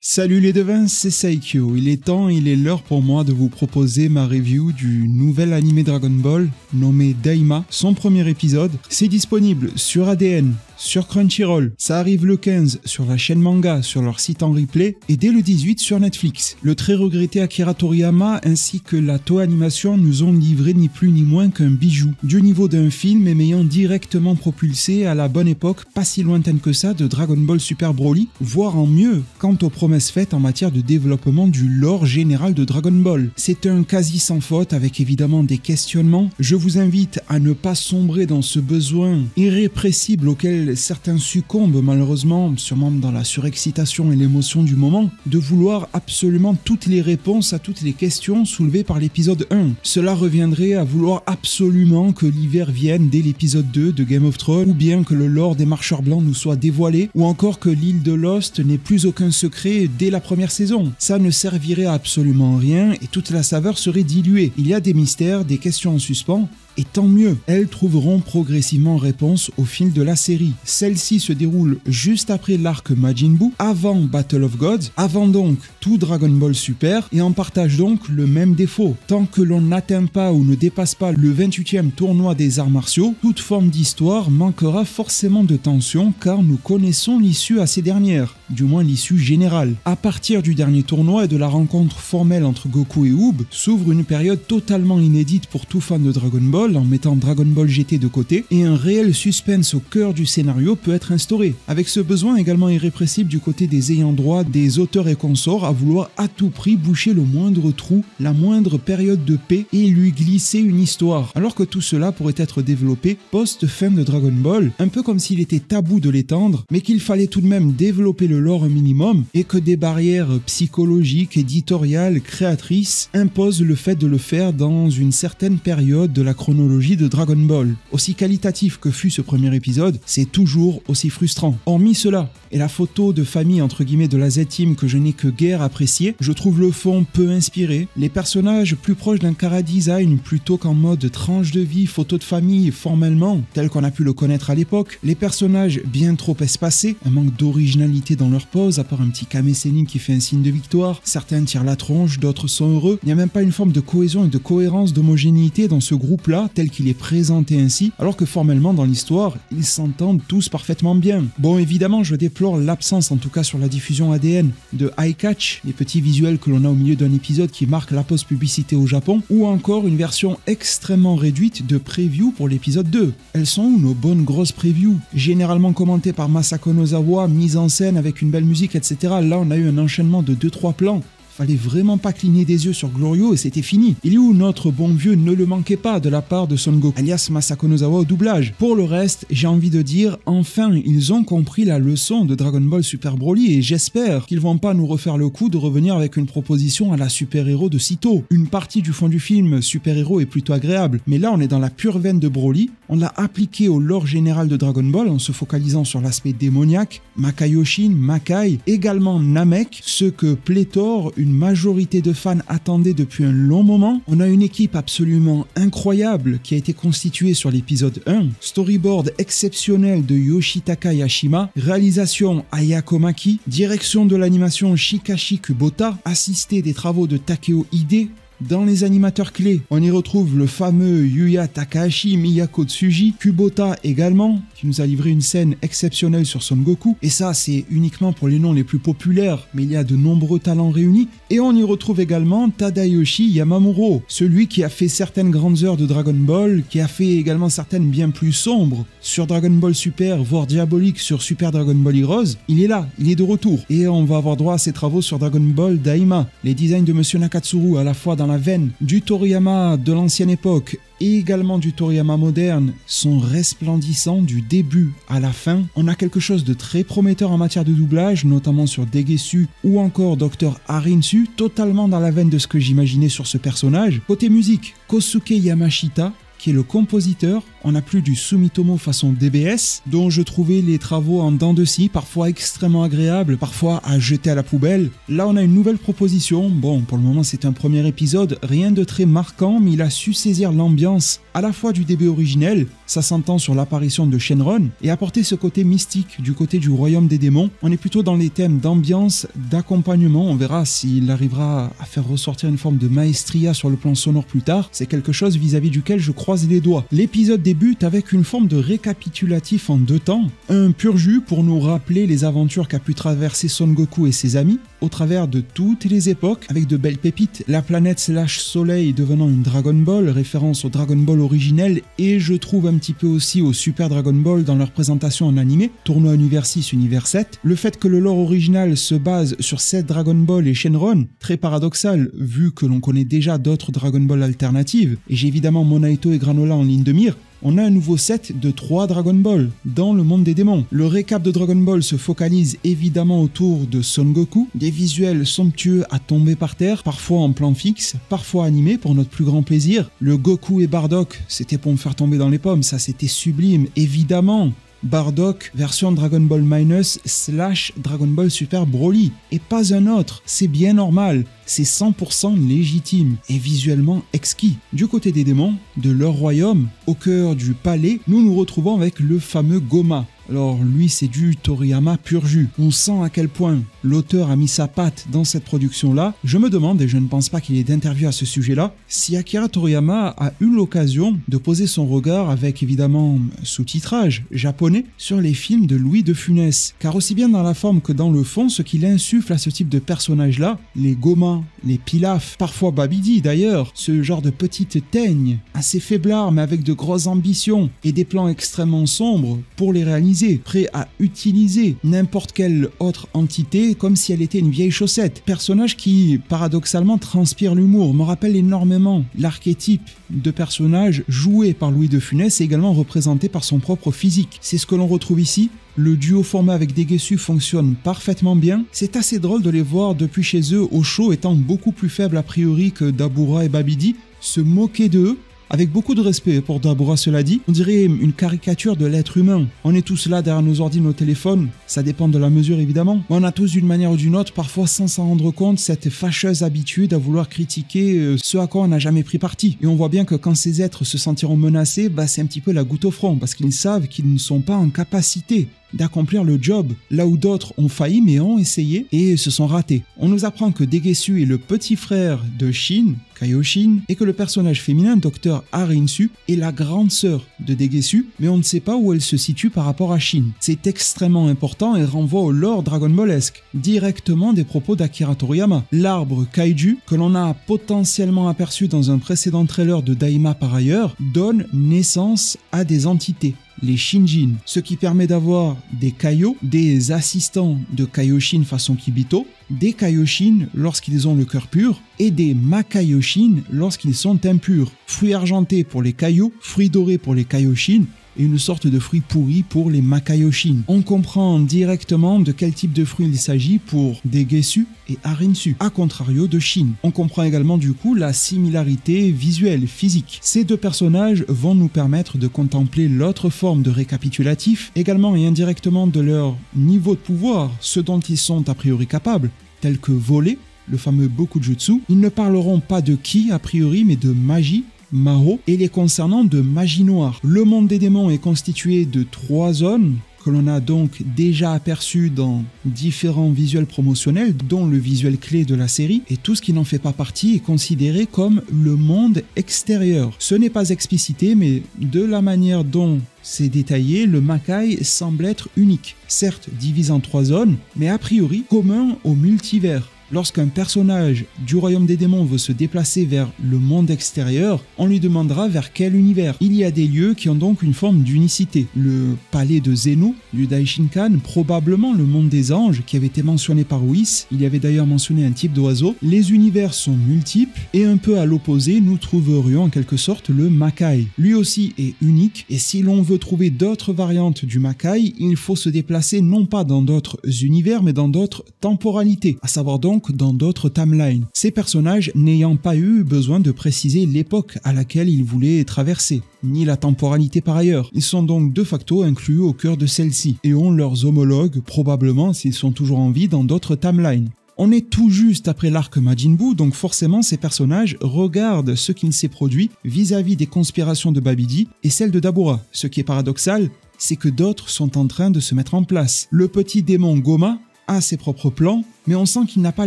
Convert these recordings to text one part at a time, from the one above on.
Salut les devins, c'est Saikyo. Il est l'heure pour moi de vous proposer ma review du nouvel animé Dragon Ball nommé Daima, son premier épisode. C'est disponible sur ADN, sur Crunchyroll, ça arrive le 15 sur la chaîne manga, sur leur site en replay, et dès le 18 sur Netflix. Le très regretté Akira Toriyama ainsi que la Toei Animation nous ont livré ni plus ni moins qu'un bijou, du niveau d'un film et m'ayant directement propulsé à la bonne époque, pas si lointaine que ça, de Dragon Ball Super Broly, voire en mieux quant aux promesses faites en matière de développement du lore général de Dragon Ball. C'est un quasi sans faute avec évidemment des questionnements. Je vous invite à ne pas sombrer dans ce besoin irrépressible auquel certains succombent malheureusement, sûrement dans la surexcitation et l'émotion du moment, de vouloir absolument toutes les réponses à toutes les questions soulevées par l'épisode 1. Cela reviendrait à vouloir absolument que l'hiver vienne dès l'épisode 2 de Game of Thrones, ou bien que le lore des marcheurs blancs nous soit dévoilé, ou encore que l'île de Lost n'ait plus aucun secret dès la première saison. Ça ne servirait à absolument rien et toute la saveur serait diluée. Il y a des mystères, des questions en suspens, et tant mieux, elles trouveront progressivement réponse au fil de la série. Celle-ci se déroule juste après l'arc Majin Buu, avant Battle of Gods, avant donc tout Dragon Ball Super, et en partage donc le même défaut. Tant que l'on n'atteint pas ou ne dépasse pas le 28e tournoi des arts martiaux, toute forme d'histoire manquera forcément de tension car nous connaissons l'issue à ces dernières, du moins l'issue générale. À partir du dernier tournoi et de la rencontre formelle entre Goku et Oob, s'ouvre une période totalement inédite pour tout fan de Dragon Ball, en mettant Dragon Ball GT de côté, et un réel suspense au cœur du scénario peut être instauré, avec ce besoin également irrépressible du côté des ayants droit, des auteurs et consorts à vouloir à tout prix boucher le moindre trou, la moindre période de paix et lui glisser une histoire, alors que tout cela pourrait être développé post-fin de Dragon Ball, un peu comme s'il était tabou de l'étendre, mais qu'il fallait tout de même développer le lore un minimum, et que des barrières psychologiques, éditoriales, créatrices imposent le fait de le faire dans une certaine période de la chronologie de Dragon Ball. Aussi qualitatif que fut ce premier épisode, c'est toujours aussi frustrant. Hormis cela, et la photo de famille entre guillemets de la Z-Team que je n'ai que guère appréciée, je trouve le fond peu inspiré, les personnages plus proches d'un chara-design plutôt qu'en mode tranche de vie, photo de famille formellement, tel qu'on a pu le connaître à l'époque, les personnages bien trop espacés, un manque d'originalité dans leur pose, à part un petit camé scénique qui fait un signe de victoire, certains tirent la tronche, d'autres sont heureux, il n'y a même pas une forme de cohésion et de cohérence, d'homogénéité dans ce groupe-là, tel qu'il est présenté ainsi, alors que formellement dans l'histoire, ils s'entendent tous parfaitement bien. Bon, évidemment, je déplore l'absence, en tout cas sur la diffusion ADN, de Eye Catch, les petits visuels que l'on a au milieu d'un épisode qui marquent la post-publicité au Japon, ou encore une version extrêmement réduite de preview pour l'épisode 2. Elles sont où nos bonnes grosses previews, généralement commentées par Masako Nozawa, mise en scène avec une belle musique, etc. Là, on a eu un enchaînement de 2-3 plans. Fallait vraiment pas cligner des yeux sur Glorio et c'était fini. Il est où notre bon vieux ne le manquait pas de la part de Son Goku, alias Masako Nozawa au doublage. Pour le reste, j'ai envie de dire, enfin, ils ont compris la leçon de Dragon Ball Super Broly et j'espère qu'ils vont pas nous refaire le coup de revenir avec une proposition à la super-héros de sitôt. Une partie du fond du film super-héros est plutôt agréable, mais là on est dans la pure veine de Broly, on l'a appliqué au lore général de Dragon Ball en se focalisant sur l'aspect démoniaque, Makaioshin, Makai, également Namek, ce que pléthore une majorité de fans attendaient depuis un long moment. On a une équipe absolument incroyable qui a été constituée sur l'épisode 1, storyboard exceptionnel de Yoshitaka Yashima, réalisation Ayako Maki, direction de l'animation Shikashi Kubota, assisté des travaux de Takeo Ide. Dans les animateurs clés, on y retrouve le fameux Yuya Takahashi, Miyako Tsuji, Kubota également, qui nous a livré une scène exceptionnelle sur Son Goku, et ça c'est uniquement pour les noms les plus populaires, mais il y a de nombreux talents réunis, et on y retrouve également Tadayoshi Yamamuro, celui qui a fait certaines grandes heures de Dragon Ball, qui a fait également certaines bien plus sombres, sur Dragon Ball Super, voire diabolique sur Super Dragon Ball Heroes. Il est là, il est de retour, et on va avoir droit à ses travaux sur Dragon Ball Daima, les designs de Monsieur Nakatsuru à la fois dans la veine du Toriyama de l'ancienne époque et également du Toriyama moderne sont resplendissants du début à la fin. On a quelque chose de très prometteur en matière de doublage, notamment sur Degesu ou encore Dr Harinsu, totalement dans la veine de ce que j'imaginais sur ce personnage. Côté musique, Kosuke Yamashita, qui est le compositeur. On n'a plus du Sumitomo façon DBS, dont je trouvais les travaux en dents de scie, parfois extrêmement agréables, parfois à jeter à la poubelle. Là, on a une nouvelle proposition. Bon, pour le moment, c'est un premier épisode, rien de très marquant, mais il a su saisir l'ambiance à la fois du DB originel, ça s'entend sur l'apparition de Shenron, et apporter ce côté mystique du côté du royaume des démons. On est plutôt dans les thèmes d'ambiance, d'accompagnement. On verra s'il arrivera à faire ressortir une forme de maestria sur le plan sonore plus tard. C'est quelque chose vis-à-vis duquel je croise les doigts. L'épisode débute avec une forme de récapitulatif en 2 temps. Un pur jus pour nous rappeler les aventures qu'a pu traverser Son Goku et ses amis au travers de toutes les époques, avec de belles pépites, la planète /soleil devenant une Dragon Ball, référence au Dragon Ball originel, et je trouve un petit peu aussi au Super Dragon Ball dans leur présentation en animé, tournoi Univers 6, Univers 7. Le fait que le lore original se base sur 7 Dragon Ball et Shenron, très paradoxal vu que l'on connaît déjà d'autres Dragon Ball alternatives, et j'ai évidemment Monaito et Granola en ligne de mire. On a un nouveau set de 3 Dragon Ball dans le monde des démons. Le récap de Dragon Ball se focalise évidemment autour de Son Goku, des visuels somptueux à tomber par terre, parfois en plan fixe, parfois animés pour notre plus grand plaisir. Le Goku et Bardock, c'était pour me faire tomber dans les pommes, ça c'était sublime, évidemment. Bardock version Dragon Ball Minus / Dragon Ball Super Broly, et pas un autre, c'est bien normal, c'est 100% légitime et visuellement exquis. Du côté des démons, de leur royaume, au cœur du palais, nous nous retrouvons avec le fameux Goma. Alors lui c'est du Toriyama pur jus. On sent à quel point l'auteur a mis sa patte dans cette production-là. Je me demande, et je ne pense pas qu'il y ait d'interview à ce sujet-là, si Akira Toriyama a eu l'occasion de poser son regard avec évidemment sous-titrage japonais sur les films de Louis de Funès. Car aussi bien dans la forme que dans le fond, ce qu'il insuffle à ce type de personnage-là, les Goma, les Pilaf, parfois Babidi d'ailleurs, ce genre de petite teigne, assez faiblard mais avec de grosses ambitions et des plans extrêmement sombres pour les réaliser, prêt à utiliser n'importe quelle autre entité comme si elle était une vieille chaussette. Personnage qui, paradoxalement, transpire l'humour, me rappelle énormément l'archétype de personnage joué par Louis de Funès et également représenté par son propre physique. C'est ce que l'on retrouve ici. Le duo formé avec Degesu fonctionne parfaitement bien. C'est assez drôle de les voir depuis chez eux, au show étant beaucoup plus faibles a priori que Dabura et Babidi, se moquer d'eux. Avec beaucoup de respect pour Dabura, cela dit, on dirait une caricature de l'être humain. On est tous là derrière nos ordi, nos téléphones, ça dépend de la mesure évidemment, mais on a tous d'une manière ou d'une autre, parfois sans s'en rendre compte, cette fâcheuse habitude à vouloir critiquer ce à quoi on n'a jamais pris parti. Et on voit bien que quand ces êtres se sentiront menacés, c'est un petit peu la goutte au front, parce qu'ils savent qu'ils ne sont pas en capacité d'accomplir le job, là où d'autres ont failli mais ont essayé et se sont ratés. On nous apprend que Degesu est le petit frère de Shin, Kaioshin, et que le personnage féminin, Dr Harinsu, est la grande sœur de Degesu, mais on ne sait pas où elle se situe par rapport à Shin. C'est extrêmement important et renvoie au lore Dragon Ballesque, directement des propos d'Akira Toriyama. L'arbre Kaiju, que l'on a potentiellement aperçu dans un précédent trailer de Daima par ailleurs, donne naissance à des entités, les Shinjin, ce qui permet d'avoir des Kaio, des assistants de Kaioshin façon Kibito, des Kaioshin lorsqu'ils ont le cœur pur, et des Makaioshin lorsqu'ils sont impurs. Fruits argentés pour les Kaio, fruits dorés pour les Kaioshin, et une sorte de fruit pourri pour les Makaioshin. On comprend directement de quel type de fruit il s'agit pour Degesu et Harinsu, à contrario de Shin. On comprend également du coup la similarité visuelle, physique. Ces deux personnages vont nous permettre de contempler l'autre forme de récapitulatif, également et indirectement de leur niveau de pouvoir, ce dont ils sont a priori capables, tels que voler, le fameux Bokujutsu. Ils ne parleront pas de ki a priori, mais de magie, Mao, et les concernant de magie noire. Le monde des démons est constitué de 3 zones que l'on a donc déjà aperçu dans différents visuels promotionnels, dont le visuel clé de la série, et tout ce qui n'en fait pas partie est considéré comme le monde extérieur. Ce n'est pas explicité, mais de la manière dont c'est détaillé, le Makai semble être unique. Certes divisé en 3 zones, mais a priori commun au multivers. Lorsqu'un personnage du royaume des démons veut se déplacer vers le monde extérieur, on lui demandera vers quel univers. Il y a des lieux qui ont donc une forme d'unicité. Le palais de Zeno, du Daishinkan, probablement le monde des anges, qui avait été mentionné par Whis. Il y avait d'ailleurs mentionné un type d'oiseau. Les univers sont multiples, et un peu à l'opposé, nous trouverions en quelque sorte le Makai. Lui aussi est unique, et si l'on veut trouver d'autres variantes du Makai, il faut se déplacer non pas dans d'autres univers, mais dans d'autres temporalités, à savoir donc donc dans d'autres timelines, ces personnages n'ayant pas eu besoin de préciser l'époque à laquelle ils voulaient traverser, ni la temporalité par ailleurs. Ils sont donc de facto inclus au cœur de celle-ci, et ont leurs homologues probablement s'ils sont toujours en vie dans d'autres timelines. On est tout juste après l'arc Majin Buu, donc forcément ces personnages regardent ce qu'il s'est produit vis-à-vis des conspirations de Babidi et celles de Dabura. Ce qui est paradoxal, c'est que d'autres sont en train de se mettre en place. Le petit démon Goma a ses propres plans, mais on sent qu'il n'a pas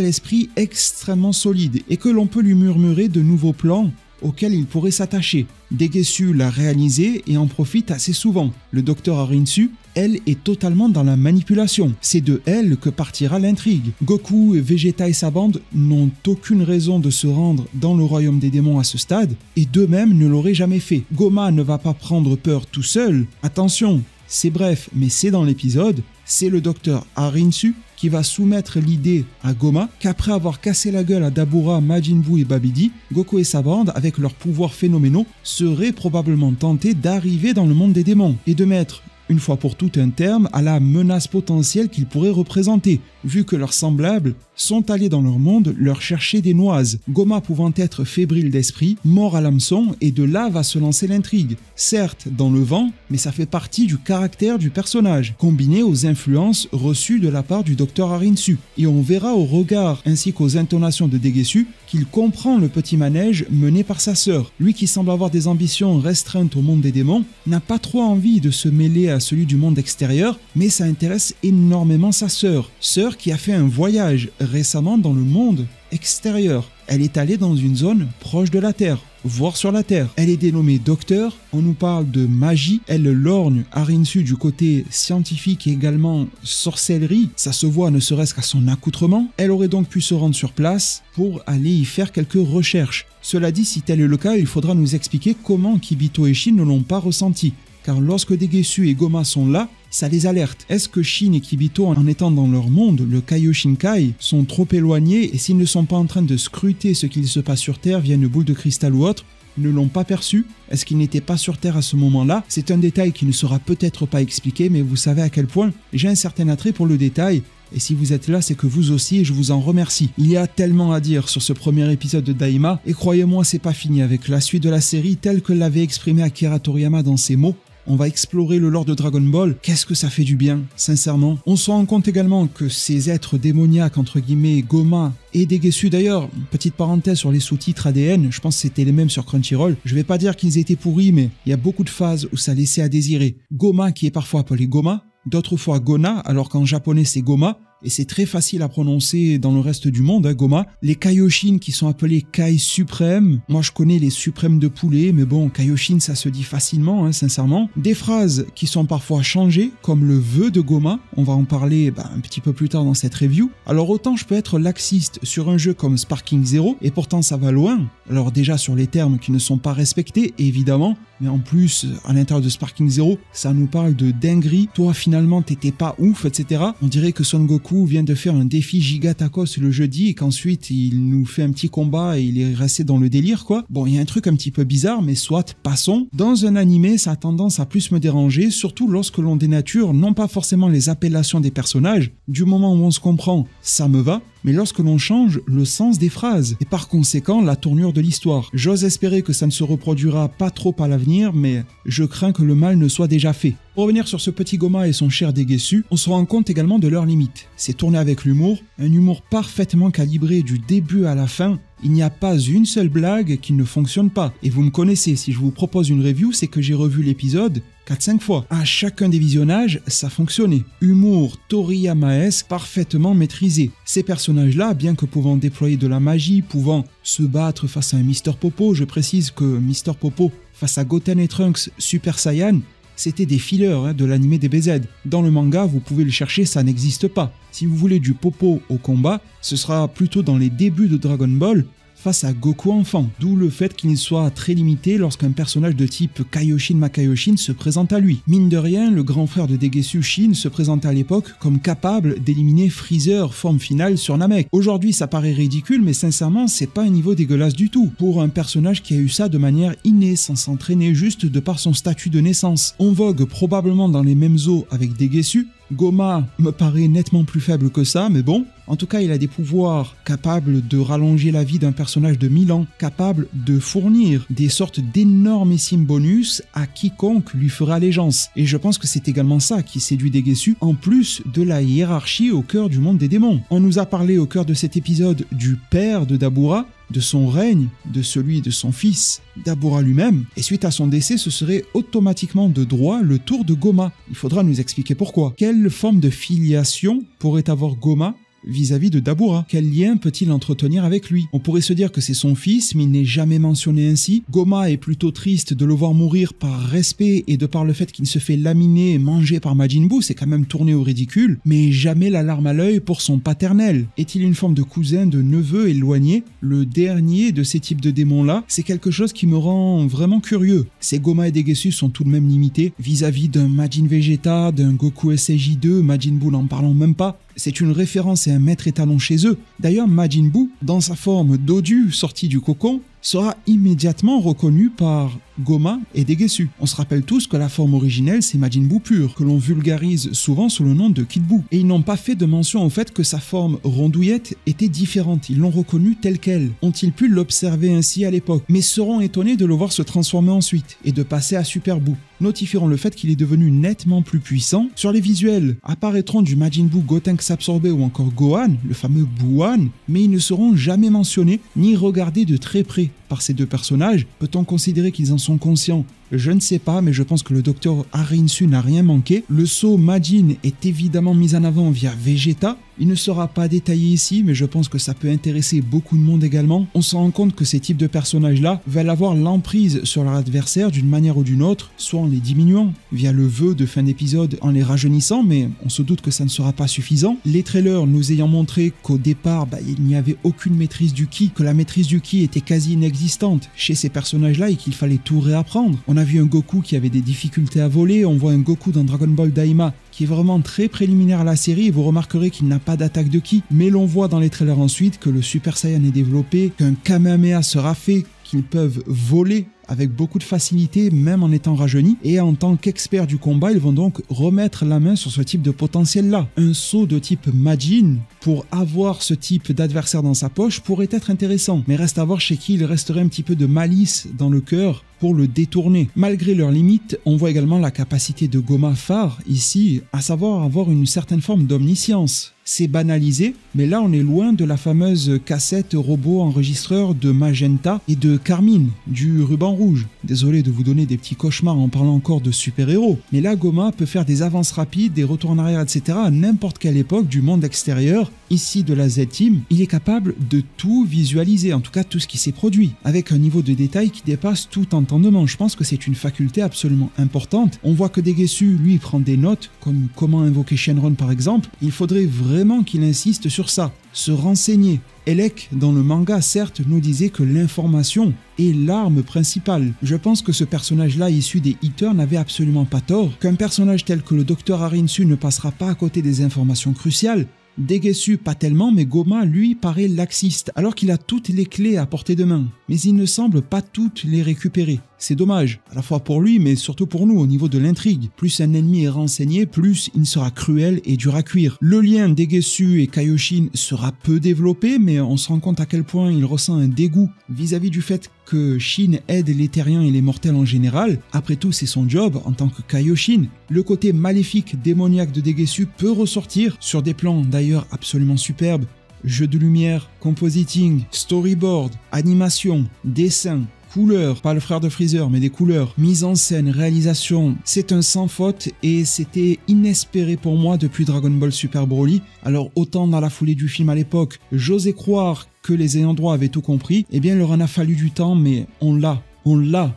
l'esprit extrêmement solide et que l'on peut lui murmurer de nouveaux plans auxquels il pourrait s'attacher. Degesu l'a réalisé et en profite assez souvent. Le docteur Arinsu, elle, est totalement dans la manipulation. C'est de elle que partira l'intrigue. Goku, Vegeta et sa bande n'ont aucune raison de se rendre dans le royaume des démons à ce stade, et d'eux-mêmes ne l'auraient jamais fait. Goma ne va pas prendre peur tout seul. Attention, c'est bref, mais c'est dans l'épisode, c'est le docteur Arinsu qui va soumettre l'idée à Goma qu'après avoir cassé la gueule à Dabura, Majin Buu et Babidi, Goku et sa bande, avec leurs pouvoirs phénoménaux, seraient probablement tentés d'arriver dans le monde des démons et de mettre une fois pour toutes un terme à la menace potentielle qu'ils pourraient représenter, vu que leurs semblables sont allés dans leur monde leur chercher des noises, Goma pouvant être fébrile d'esprit, mort à l'hameçon, et de là va se lancer l'intrigue. Certes dans le vent, mais ça fait partie du caractère du personnage, combiné aux influences reçues de la part du docteur Arinsu, et on verra au regard ainsi qu'aux intonations de Degesu qu'il comprend le petit manège mené par sa sœur. Lui qui semble avoir des ambitions restreintes au monde des démons, n'a pas trop envie de se mêler à celui du monde extérieur, mais ça intéresse énormément sa sœur qui a fait un voyage récemment dans le monde extérieur. Elle est allée dans une zone proche de la Terre, voire sur la Terre. Elle est dénommée Docteur, on nous parle de magie, elle lorgne Arinsu du côté scientifique et également sorcellerie, ça se voit ne serait-ce qu'à son accoutrement. Elle aurait donc pu se rendre sur place pour aller y faire quelques recherches. Cela dit, si tel est le cas, il faudra nous expliquer comment Kibito et Shin ne l'ont pas ressenti, car lorsque Degesu et Goma sont là, ça les alerte. Est-ce que Shin et Kibito, en étant dans leur monde, le Kaioshinkai, sont trop éloignés et s'ils ne sont pas en train de scruter ce qu'il se passe sur Terre via une boule de cristal ou autre, ne l'ont pas perçu? Est-ce qu'ils n'étaient pas sur Terre à ce moment-là? C'est un détail qui ne sera peut-être pas expliqué, mais vous savez à quel point j'ai un certain attrait pour le détail. Et si vous êtes là, c'est que vous aussi, et je vous en remercie. Il y a tellement à dire sur ce premier épisode de Daima, et croyez-moi, c'est pas fini avec la suite de la série telle que l'avait exprimé Akira Toriyama dans ses mots. On va explorer le lore de Dragon Ball, qu'est-ce que ça fait du bien, sincèrement. On se rend compte également que ces êtres démoniaques, entre guillemets, Goma et Degesu d'ailleurs, petite parenthèse sur les sous-titres ADN, je pense que c'était les mêmes sur Crunchyroll, je vais pas dire qu'ils étaient pourris, mais il y a beaucoup de phases où ça laissait à désirer. Goma qui est parfois appelé Goma, d'autres fois Gona, alors qu'en japonais c'est Goma, et c'est très facile à prononcer dans le reste du monde, Goma. Les Kaioshin qui sont appelés Kai suprêmes, moi je connais les suprêmes de poulet, mais bon, Kaioshin ça se dit facilement, sincèrement. Des phrases qui sont parfois changées, comme le vœu de Goma, on va en parler un petit peu plus tard dans cette review. Alors autant je peux être laxiste sur un jeu comme Sparking Zero, et pourtant ça va loin, alors déjà sur les termes qui ne sont pas respectés, évidemment, mais en plus, à l'intérieur de Sparking Zero, ça nous parle de dinguerie, toi finalement t'étais pas ouf, etc. On dirait que Son Goku vient de faire un défi giga tacos le jeudi et qu'ensuite il nous fait un petit combat et il est resté dans le délire quoi. Bon, il y a un truc un petit peu bizarre, mais soit, passons. Dans un animé, ça a tendance à plus me déranger, surtout lorsque l'on dénature non pas forcément les appellations des personnages, du moment où on se comprend, ça me va, mais lorsque l'on change le sens des phrases, et par conséquent la tournure de l'histoire. J'ose espérer que ça ne se reproduira pas trop à l'avenir, mais je crains que le mal ne soit déjà fait. Pour revenir sur ce petit Goma et son cher Degesu, on se rend compte également de leurs limites. C'est tourné avec l'humour, un humour parfaitement calibré du début à la fin. Il n'y a pas une seule blague qui ne fonctionne pas. Et vous me connaissez, si je vous propose une review, c'est que j'ai revu l'épisode 4-5 fois. À chacun des visionnages, ça fonctionnait. Humour Toriyamaesque parfaitement maîtrisé. Ces personnages-là, bien que pouvant déployer de la magie, pouvant se battre face à un Mister Popo, je précise que Mister Popo face à Goten et Trunks Super Saiyan, c'était des fillers de l'animé DBZ. Dans le manga, vous pouvez le chercher, ça n'existe pas. Si vous voulez du Popo au combat, ce sera plutôt dans les débuts de Dragon Ball, face à Goku enfant, d'où le fait qu'il soit très limité lorsqu'un personnage de type Kaioshin Makaioshin se présente à lui. Mine de rien, le grand frère de Degesu, Shin, se présente à l'époque comme capable d'éliminer Freezer forme finale sur Namek. Aujourd'hui ça paraît ridicule, mais sincèrement c'est pas un niveau dégueulasse du tout, pour un personnage qui a eu ça de manière innée, sans s'entraîner, juste de par son statut de naissance. On vogue probablement dans les mêmes eaux avec Degesu, Goma me paraît nettement plus faible que ça, mais bon. En tout cas, il a des pouvoirs capables de rallonger la vie d'un personnage de 1000 ans, capables de fournir des sortes d'énormissimes bonus à quiconque lui fera allégeance. Et je pense que c'est également ça qui séduit Degeksu, en plus de la hiérarchie au cœur du monde des démons. On nous a parlé au cœur de cet épisode du père de Dabura, de son règne, de celui de son fils, Dabura lui-même, et suite à son décès, ce serait automatiquement de droit le tour de Goma. Il faudra nous expliquer pourquoi. Quelle forme de filiation pourrait avoir Goma vis-à-vis de Dabura? Quel lien peut-il entretenir avec lui? On pourrait se dire que c'est son fils, mais il n'est jamais mentionné ainsi. Goma est plutôt triste de le voir mourir par respect et de par le fait qu'il se fait laminer et manger par Majin Buu, c'est quand même tourné au ridicule, mais jamais la larme à l'œil pour son paternel. Est-il une forme de cousin, de neveu éloigné? Le dernier de ces types de démons-là, c'est quelque chose qui me rend vraiment curieux. Ces Goma et Degeksu sont tout de même limités vis-à-vis d'un Majin Vegeta, d'un Goku SJ2, Majin Buu n'en parlons même pas. C'est une référence et un maître étalon chez eux. D'ailleurs, Majin Buu, dans sa forme dodu sorti du cocon, sera immédiatement reconnu par Goma et Degeksu. On se rappelle tous que la forme originelle, c'est Majin Buu pur, que l'on vulgarise souvent sous le nom de Kid Buu. Et ils n'ont pas fait de mention au fait que sa forme rondouillette était différente. Ils l'ont reconnu telle quelle. Ont-ils pu l'observer ainsi à l'époque? Mais seront étonnés de le voir se transformer ensuite et de passer à Super Buu. Notifieront le fait qu'il est devenu nettement plus puissant. Sur les visuels, apparaîtront du Majin Buu Gotenks absorbé ou encore Gohan, le fameux Buuan, mais ils ne seront jamais mentionnés ni regardés de très près par ces deux personnages. Peut-on considérer qu'ils en sont conscients? Je ne sais pas, mais je pense que le docteur Harinshu n'a rien manqué. Le sceau Majin est évidemment mis en avant via Vegeta. Il ne sera pas détaillé ici, mais je pense que ça peut intéresser beaucoup de monde également. On se rend compte que ces types de personnages-là veulent avoir l'emprise sur leur adversaire d'une manière ou d'une autre, soit en les diminuant via le vœu de fin d'épisode en les rajeunissant, mais on se doute que ça ne sera pas suffisant. Les trailers nous ayant montré qu'au départ, il n'y avait aucune maîtrise du ki, que la maîtrise du ki était quasi inexistante chez ces personnages-là et qu'il fallait tout réapprendre. On a vu un Goku qui avait des difficultés à voler, on voit un Goku dans Dragon Ball Daima qui est vraiment très préliminaire à la série et vous remarquerez qu'il n'a pas d'attaque de ki. Mais l'on voit dans les trailers ensuite que le Super Saiyan est développé, qu'un Kamehameha sera fait, qu'ils peuvent voler avec beaucoup de facilité, même en étant rajeunis. Et en tant qu'experts du combat, ils vont donc remettre la main sur ce type de potentiel-là. Un saut de type Majin, pour avoir ce type d'adversaire dans sa poche, pourrait être intéressant. Mais reste à voir chez qui il resterait un petit peu de malice dans le cœur pour le détourner. Malgré leurs limites, on voit également la capacité de Goma phare ici, à savoir avoir une certaine forme d'omniscience. C'est banalisé, mais là on est loin de la fameuse cassette robot enregistreur de Magenta et de Carmine, du ruban rouge. Désolé de vous donner des petits cauchemars en parlant encore de super-héros, mais là Goma peut faire des avances rapides, des retours en arrière, etc. à n'importe quelle époque du monde extérieur. Ici de la Z-Team, il est capable de tout visualiser, en tout cas tout ce qui s'est produit, avec un niveau de détail qui dépasse tout entendement. Je pense que c'est une faculté absolument importante. On voit que Degeksu, lui, prend des notes, comme comment invoquer Shenron par exemple. Il faudrait vraiment qu'il insiste sur ça, se renseigner. Elec, dans le manga, certes, nous disait que l'information est l'arme principale. Je pense que ce personnage-là, issu des Eaters, n'avait absolument pas tort. Qu'un personnage tel que le Dr Harinshu ne passera pas à côté des informations cruciales. Degeksu pas tellement, mais Goma lui paraît laxiste, alors qu'il a toutes les clés à portée de main, mais il ne semble pas toutes les récupérer. C'est dommage, à la fois pour lui, mais surtout pour nous au niveau de l'intrigue. Plus un ennemi est renseigné, plus il sera cruel et dur à cuire. Le lien Degeksu et Kaioshin sera peu développé, mais on se rend compte à quel point il ressent un dégoût vis-à-vis du fait que Shin aide les terriens et les mortels en général. Après tout, c'est son job en tant que Kaioshin. Le côté maléfique, démoniaque de Degeksu peut ressortir sur des plans d'ailleurs absolument superbes. Jeux de lumière, compositing, storyboard, animation, dessin, couleurs, pas le frère de Freezer mais des couleurs, mise en scène, réalisation, c'est un sans faute et c'était inespéré pour moi depuis Dragon Ball Super Broly. Alors autant dans la foulée du film à l'époque, j'osais croire que les ayants droit avaient tout compris, eh bien il leur en a fallu du temps mais on l'a,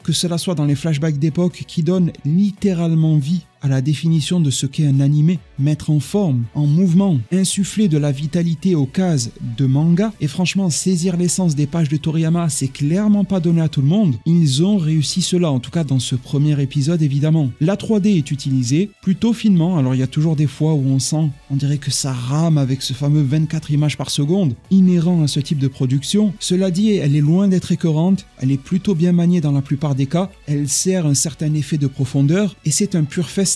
que cela soit dans les flashbacks d'époque qui donnent littéralement vie à la définition de ce qu'est un animé, mettre en forme, en mouvement, insuffler de la vitalité aux cases de manga, et franchement saisir l'essence des pages de Toriyama, c'est clairement pas donné à tout le monde. Ils ont réussi cela, en tout cas dans ce premier épisode évidemment. La 3D est utilisée plutôt finement, alors il y a toujours des fois où on dirait que ça rame avec ce fameux 24 images par seconde, inhérent à ce type de production. Cela dit, elle est loin d'être écœurante, elle est plutôt bien maniée dans la plupart des cas, elle sert un certain effet de profondeur, et c'est un pur festin,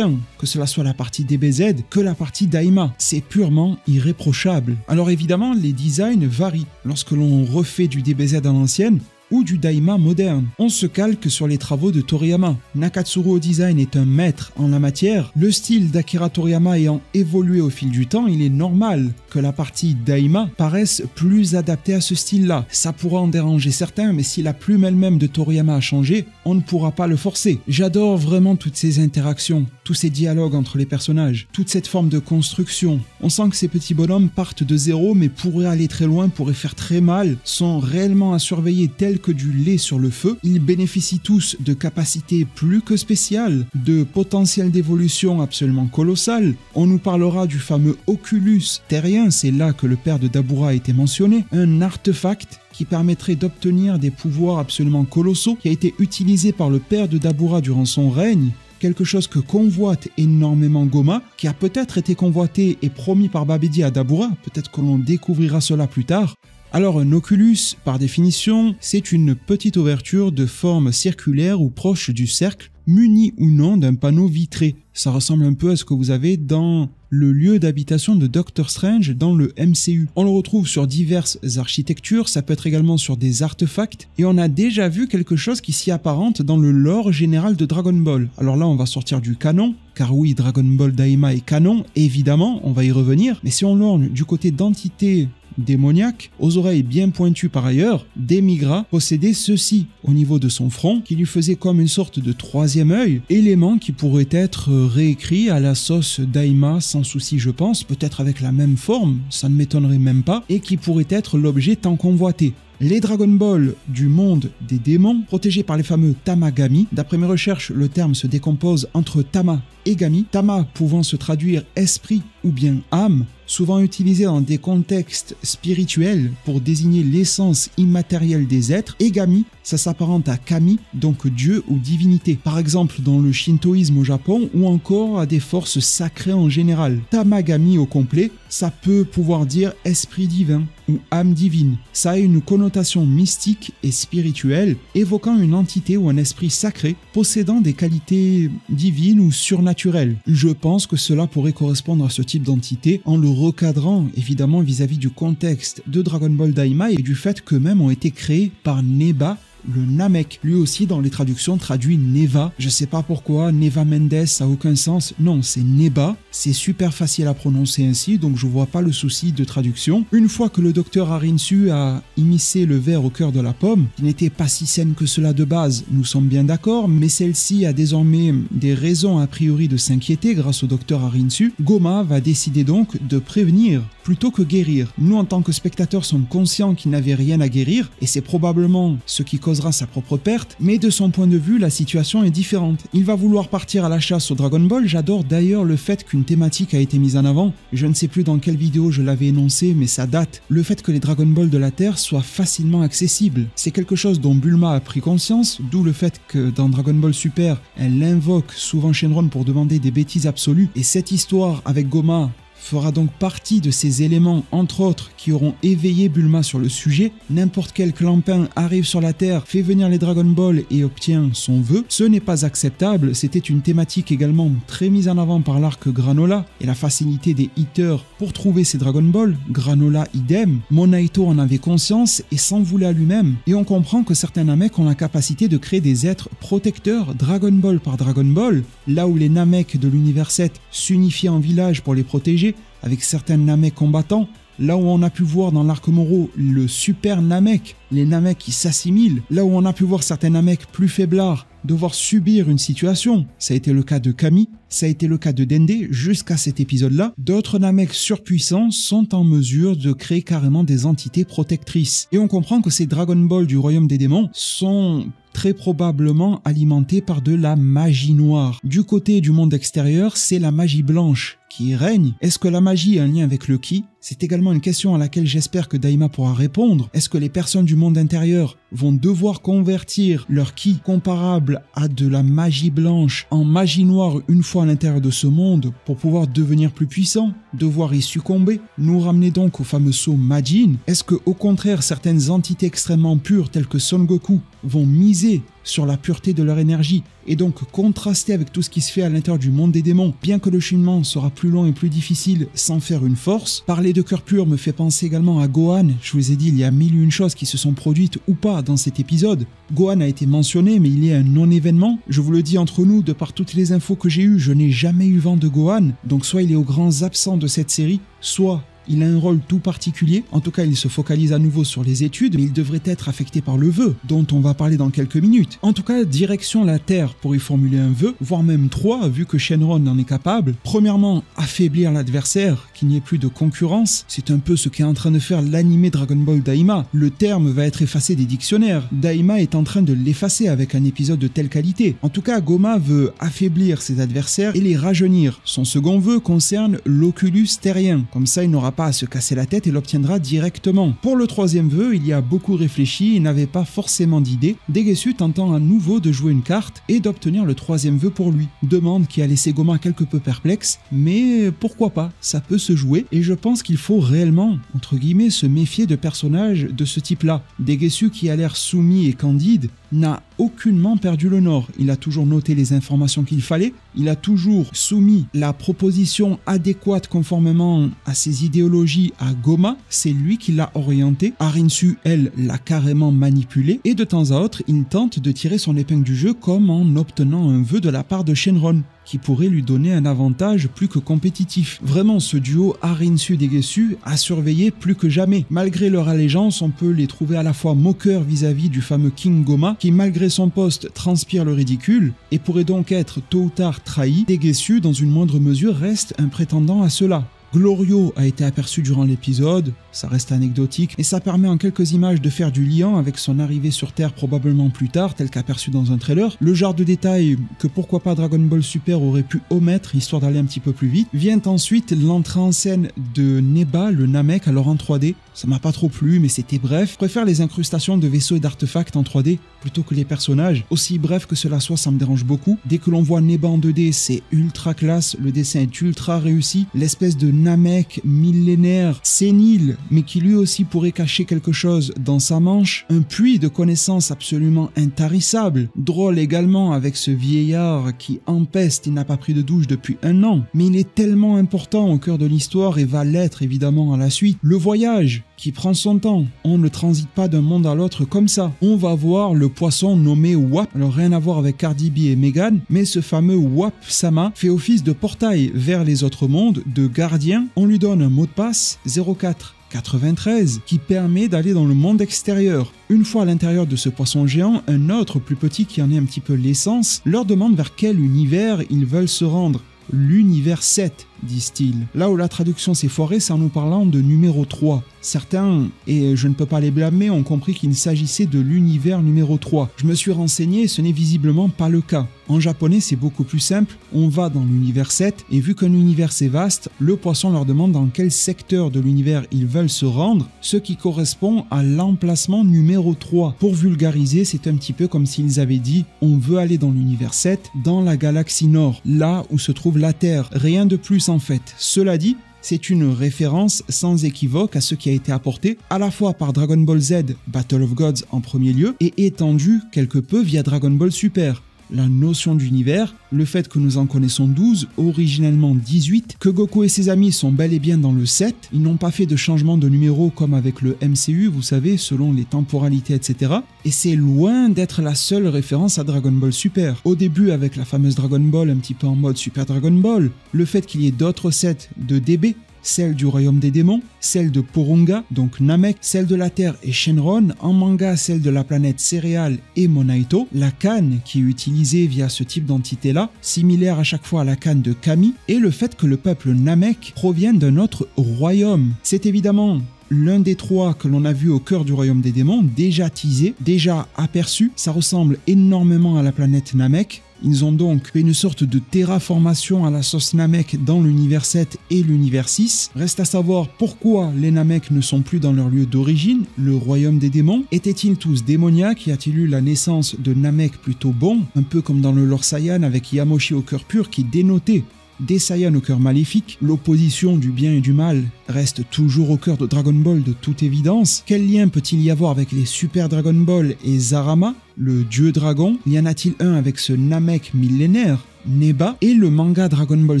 que cela soit la partie DBZ que la partie Daima. C'est purement irréprochable. Alors évidemment, les designs varient lorsque l'on refait du DBZ à l'ancienne ou du Daima moderne. On se calque sur les travaux de Toriyama. Nakatsuru Design est un maître en la matière. Le style d'Akira Toriyama ayant évolué au fil du temps, il est normal que la partie Daima paraisse plus adaptée à ce style-là. Ça pourra en déranger certains, mais si la plume elle-même de Toriyama a changé, on ne pourra pas le forcer. J'adore vraiment toutes ces interactions, tous ces dialogues entre les personnages, toute cette forme de construction. On sent que ces petits bonhommes partent de zéro, mais pourraient aller très loin, pourraient faire très mal, sont réellement à surveiller tels que du lait sur le feu. Ils bénéficient tous de capacités plus que spéciales, de potentiel d'évolution absolument colossal. On nous parlera du fameux Oculus terrien, c'est là que le père de Dabura a été mentionné, un artefact qui permettrait d'obtenir des pouvoirs absolument colossaux, qui a été utilisé par le père de Dabura durant son règne, quelque chose que convoite énormément Goma, qui a peut-être été convoité et promis par Babidi à Dabura, peut-être que l'on découvrira cela plus tard. Alors un oculus, par définition, c'est une petite ouverture de forme circulaire ou proche du cercle, munie ou non d'un panneau vitré. Ça ressemble un peu à ce que vous avez dans le lieu d'habitation de Doctor Strange dans le MCU. On le retrouve sur diverses architectures, ça peut être également sur des artefacts, et on a déjà vu quelque chose qui s'y apparente dans le lore général de Dragon Ball. Alors là, on va sortir du canon, car oui, Dragon Ball Daima est canon, évidemment, on va y revenir, mais si on lorgne du côté d'entités démoniaque, aux oreilles bien pointues par ailleurs, Demigra possédait ceci au niveau de son front, qui lui faisait comme une sorte de troisième œil, élément qui pourrait être réécrit à la sauce Daima sans souci je pense, peut-être avec la même forme, ça ne m'étonnerait même pas, et qui pourrait être l'objet tant convoité. Les Dragon Ball du monde des démons, protégés par les fameux Tamagami. D'après mes recherches, le terme se décompose entre Tama et Gami. Tama pouvant se traduire esprit ou bien âme, souvent utilisé dans des contextes spirituels pour désigner l'essence immatérielle des êtres. Et Gami, ça s'apparente à Kami, donc Dieu ou divinité. Par exemple dans le shintoïsme au Japon ou encore à des forces sacrées en général. Tamagami au complet, ça peut pouvoir dire esprit divin ou âme divine. Ça a une connotation mystique et spirituelle, évoquant une entité ou un esprit sacré possédant des qualités divines ou surnaturelles. Je pense que cela pourrait correspondre à ce type d'entité en le recadrant évidemment vis-à-vis du contexte de Dragon Ball Daima et du fait qu'eux-mêmes ont été créés par Neba, le Namek. Lui aussi dans les traductions traduit Neva. Je sais pas pourquoi, Neva Mendes, ça a aucun sens. Non, c'est Neba. C'est super facile à prononcer ainsi, donc je vois pas le souci de traduction. Une fois que le docteur Arinsu a immiscé le ver au cœur de la pomme, qui n'était pas si saine que cela de base, nous sommes bien d'accord, mais celle-ci a désormais des raisons a priori de s'inquiéter grâce au docteur Arinsu, Goma va décider donc de prévenir plutôt que guérir. Nous en tant que spectateurs sommes conscients qu'il n'avait rien à guérir, et c'est probablement ce qui causera sa propre perte, mais de son point de vue, la situation est différente. Il va vouloir partir à la chasse au Dragon Ball. J'adore d'ailleurs le fait qu'une thématique a été mise en avant. Je ne sais plus dans quelle vidéo je l'avais énoncé, mais ça date. Le fait que les Dragon Ball de la Terre soient facilement accessibles. C'est quelque chose dont Bulma a pris conscience, d'où le fait que dans Dragon Ball Super, elle invoque souvent Shenron pour demander des bêtises absolues. Et cette histoire avec Goma fera donc partie de ces éléments, entre autres, qui auront éveillé Bulma sur le sujet. N'importe quel clampin arrive sur la Terre, fait venir les Dragon Ball et obtient son vœu. Ce n'est pas acceptable, c'était une thématique également très mise en avant par l'arc Granola et la facilité des hitters pour trouver ces Dragon Ball. Granola idem, Monaito en avait conscience et s'en voulait à lui-même. Et on comprend que certains Namek ont la capacité de créer des êtres protecteurs Dragon Ball par Dragon Ball, là où les Namek de l'univers 7 s'unifiaient en village pour les protéger, avec certains Namek combattants, là où on a pu voir dans l'arc Moro le super Namek, les Namek qui s'assimilent, là où on a pu voir certains Namek plus faiblards devoir subir une situation. Ça a été le cas de Kami, ça a été le cas de Dende jusqu'à cet épisode-là. D'autres Namek surpuissants sont en mesure de créer carrément des entités protectrices. Et on comprend que ces Dragon Ball du royaume des démons sont très probablement alimentés par de la magie noire. Du côté du monde extérieur, c'est la magie blanche qui règne. Est-ce que la magie a un lien avec le ki ? C'est également une question à laquelle j'espère que Daima pourra répondre. Est-ce que les personnes du monde intérieur vont devoir convertir leur ki comparable à de la magie blanche en magie noire une fois à l'intérieur de ce monde pour pouvoir devenir plus puissants, devoir y succomber, nous ramener donc au fameux sceau Majin? Est-ce que au contraire certaines entités extrêmement pures telles que Son Goku vont miser sur la pureté de leur énergie et donc contraster avec tout ce qui se fait à l'intérieur du monde des démons, bien que le cheminement sera plus long et plus difficile sans faire une force? Parler de cœur pur me fait penser également à Gohan. Je vous ai dit, il y a mille et une choses qui se sont produites ou pas dans cet épisode. Gohan a été mentionné, mais il est un non-événement. Je vous le dis entre nous, de par toutes les infos que j'ai eues, je n'ai jamais eu vent de Gohan, donc soit il est aux grands absents de cette série, soit il a un rôle tout particulier. En tout cas, il se focalise à nouveau sur les études, mais il devrait être affecté par le vœu, dont on va parler dans quelques minutes. En tout cas, direction la Terre pour y formuler un vœu, voire même 3, vu que Shenron en est capable. Premièrement, affaiblir l'adversaire, qu'il n'y ait plus de concurrence. C'est un peu ce qu'est en train de faire l'animé Dragon Ball Daima. Le terme va être effacé des dictionnaires. Daima est en train de l'effacer avec un épisode de telle qualité. En tout cas, Goma veut affaiblir ses adversaires et les rajeunir. Son second vœu concerne l'oculus terrien. Comme ça, il n'aura pas à se casser la tête et l'obtiendra directement. Pour le troisième vœu, il y a beaucoup réfléchi et n'avait pas forcément d'idée. Degesu tentant à nouveau de jouer une carte et d'obtenir le troisième vœu pour lui. Demande qui a laissé Goma quelque peu perplexe, mais pourquoi pas, ça peut se jouer et je pense qu'il faut réellement, entre guillemets, se méfier de personnages de ce type-là. Degesu, qui a l'air soumis et candide, n'a aucunement perdu le nord. Il a toujours noté les informations qu'il fallait, il a toujours soumis la proposition adéquate conformément à ses idéologies à Goma, c'est lui qui l'a orienté. Arinsu, elle, l'a carrément manipulé, et de temps à autre, il tente de tirer son épingle du jeu comme en obtenant un vœu de la part de Shenron, qui pourrait lui donner un avantage plus que compétitif. Vraiment, ce duo Arinsu-Degesu a surveillé plus que jamais. Malgré leur allégeance, on peut les trouver à la fois moqueurs vis-à-vis du fameux King Goma, qui malgré son poste transpire le ridicule, et pourrait donc être tôt ou tard trahi. Degesu, dans une moindre mesure, reste un prétendant à cela. Glorio a été aperçu durant l'épisode, ça reste anecdotique, et ça permet en quelques images de faire du lien avec son arrivée sur Terre probablement plus tard, tel qu'aperçu dans un trailer. Le genre de détail que pourquoi pas Dragon Ball Super aurait pu omettre, histoire d'aller un petit peu plus vite. Vient ensuite l'entrée en scène de Neba, le Namek, alors en 3D. Ça m'a pas trop plu, mais c'était bref. Je préfère les incrustations de vaisseaux et d'artefacts en 3D, plutôt que les personnages. Aussi bref que cela soit, ça me dérange beaucoup. Dès que l'on voit Neba en 2D, c'est ultra classe, le dessin est ultra réussi. L'espèce de Namek millénaire, sénile, mais qui lui aussi pourrait cacher quelque chose dans sa manche. Un puits de connaissances absolument intarissable. Drôle également avec ce vieillard qui empeste, il n'a pas pris de douche depuis 1 an. Mais il est tellement important au cœur de l'histoire et va l'être évidemment à la suite. Le voyage qui prend son temps. On ne transite pas d'un monde à l'autre comme ça. On va voir le poisson nommé Wap. Alors rien à voir avec Cardi B et Megan, mais ce fameux Wap-sama fait office de portail vers les autres mondes, de gardien. On lui donne un mot de passe 0493 qui permet d'aller dans le monde extérieur. Une fois à l'intérieur de ce poisson géant, un autre plus petit qui en est un petit peu l'essence leur demande vers quel univers ils veulent se rendre. L'univers 7, disent-ils. Là où la traduction s'est foirée, c'est en nous parlant de numéro 3. Certains, et je ne peux pas les blâmer, ont compris qu'il s'agissait de l'univers numéro 3. Je me suis renseigné et ce n'est visiblement pas le cas. En japonais, c'est beaucoup plus simple, on va dans l'univers 7, et vu qu'un univers c'est vaste, le poisson leur demande dans quel secteur de l'univers ils veulent se rendre, ce qui correspond à l'emplacement numéro 3. Pour vulgariser, c'est un petit peu comme s'ils avaient dit « on veut aller dans l'univers 7, dans la galaxie Nord, là où se trouve la Terre ». Rien de plus en fait. Cela dit, c'est une référence sans équivoque à ce qui a été apporté à la fois par Dragon Ball Z, Battle of Gods en premier lieu, et étendu quelque peu via Dragon Ball Super. La notion d'univers, le fait que nous en connaissons 12, originellement 18, que Goku et ses amis sont bel et bien dans le 7, ils n'ont pas fait de changement de numéro comme avec le MCU, vous savez, selon les temporalités, etc. Et c'est loin d'être la seule référence à Dragon Ball Super. Au début, avec la fameuse Dragon Ball, un petit peu en mode Super Dragon Ball, le fait qu'il y ait d'autres sets de DB, celle du royaume des démons, celle de Porunga, donc Namek, celle de la Terre et Shenron, en manga celle de la planète Céréale et Monaito, la canne qui est utilisée via ce type d'entité-là, similaire à chaque fois à la canne de Kami, et le fait que le peuple Namek provienne d'un autre royaume. C'est évidemment l'un des 3 que l'on a vu au cœur du royaume des démons, déjà teasé, déjà aperçu, ça ressemble énormément à la planète Namek. Ils ont donc fait une sorte de terraformation à la sauce Namek dans l'univers 7 et l'univers 6. Reste à savoir pourquoi les Namek ne sont plus dans leur lieu d'origine, le royaume des démons. Étaient-ils tous démoniaques? Y a-t-il eu la naissance de Namek plutôt bons, un peu comme dans le lore Saiyan avec Yamoshi au cœur pur qui dénotait des Saiyans au cœur maléfique? L'opposition du bien et du mal reste toujours au cœur de Dragon Ball de toute évidence. Quel lien peut-il y avoir avec les Super Dragon Ball et Zarama, le dieu dragon? Y en a-t-il un avec ce Namek millénaire, Neba? Et le manga Dragon Ball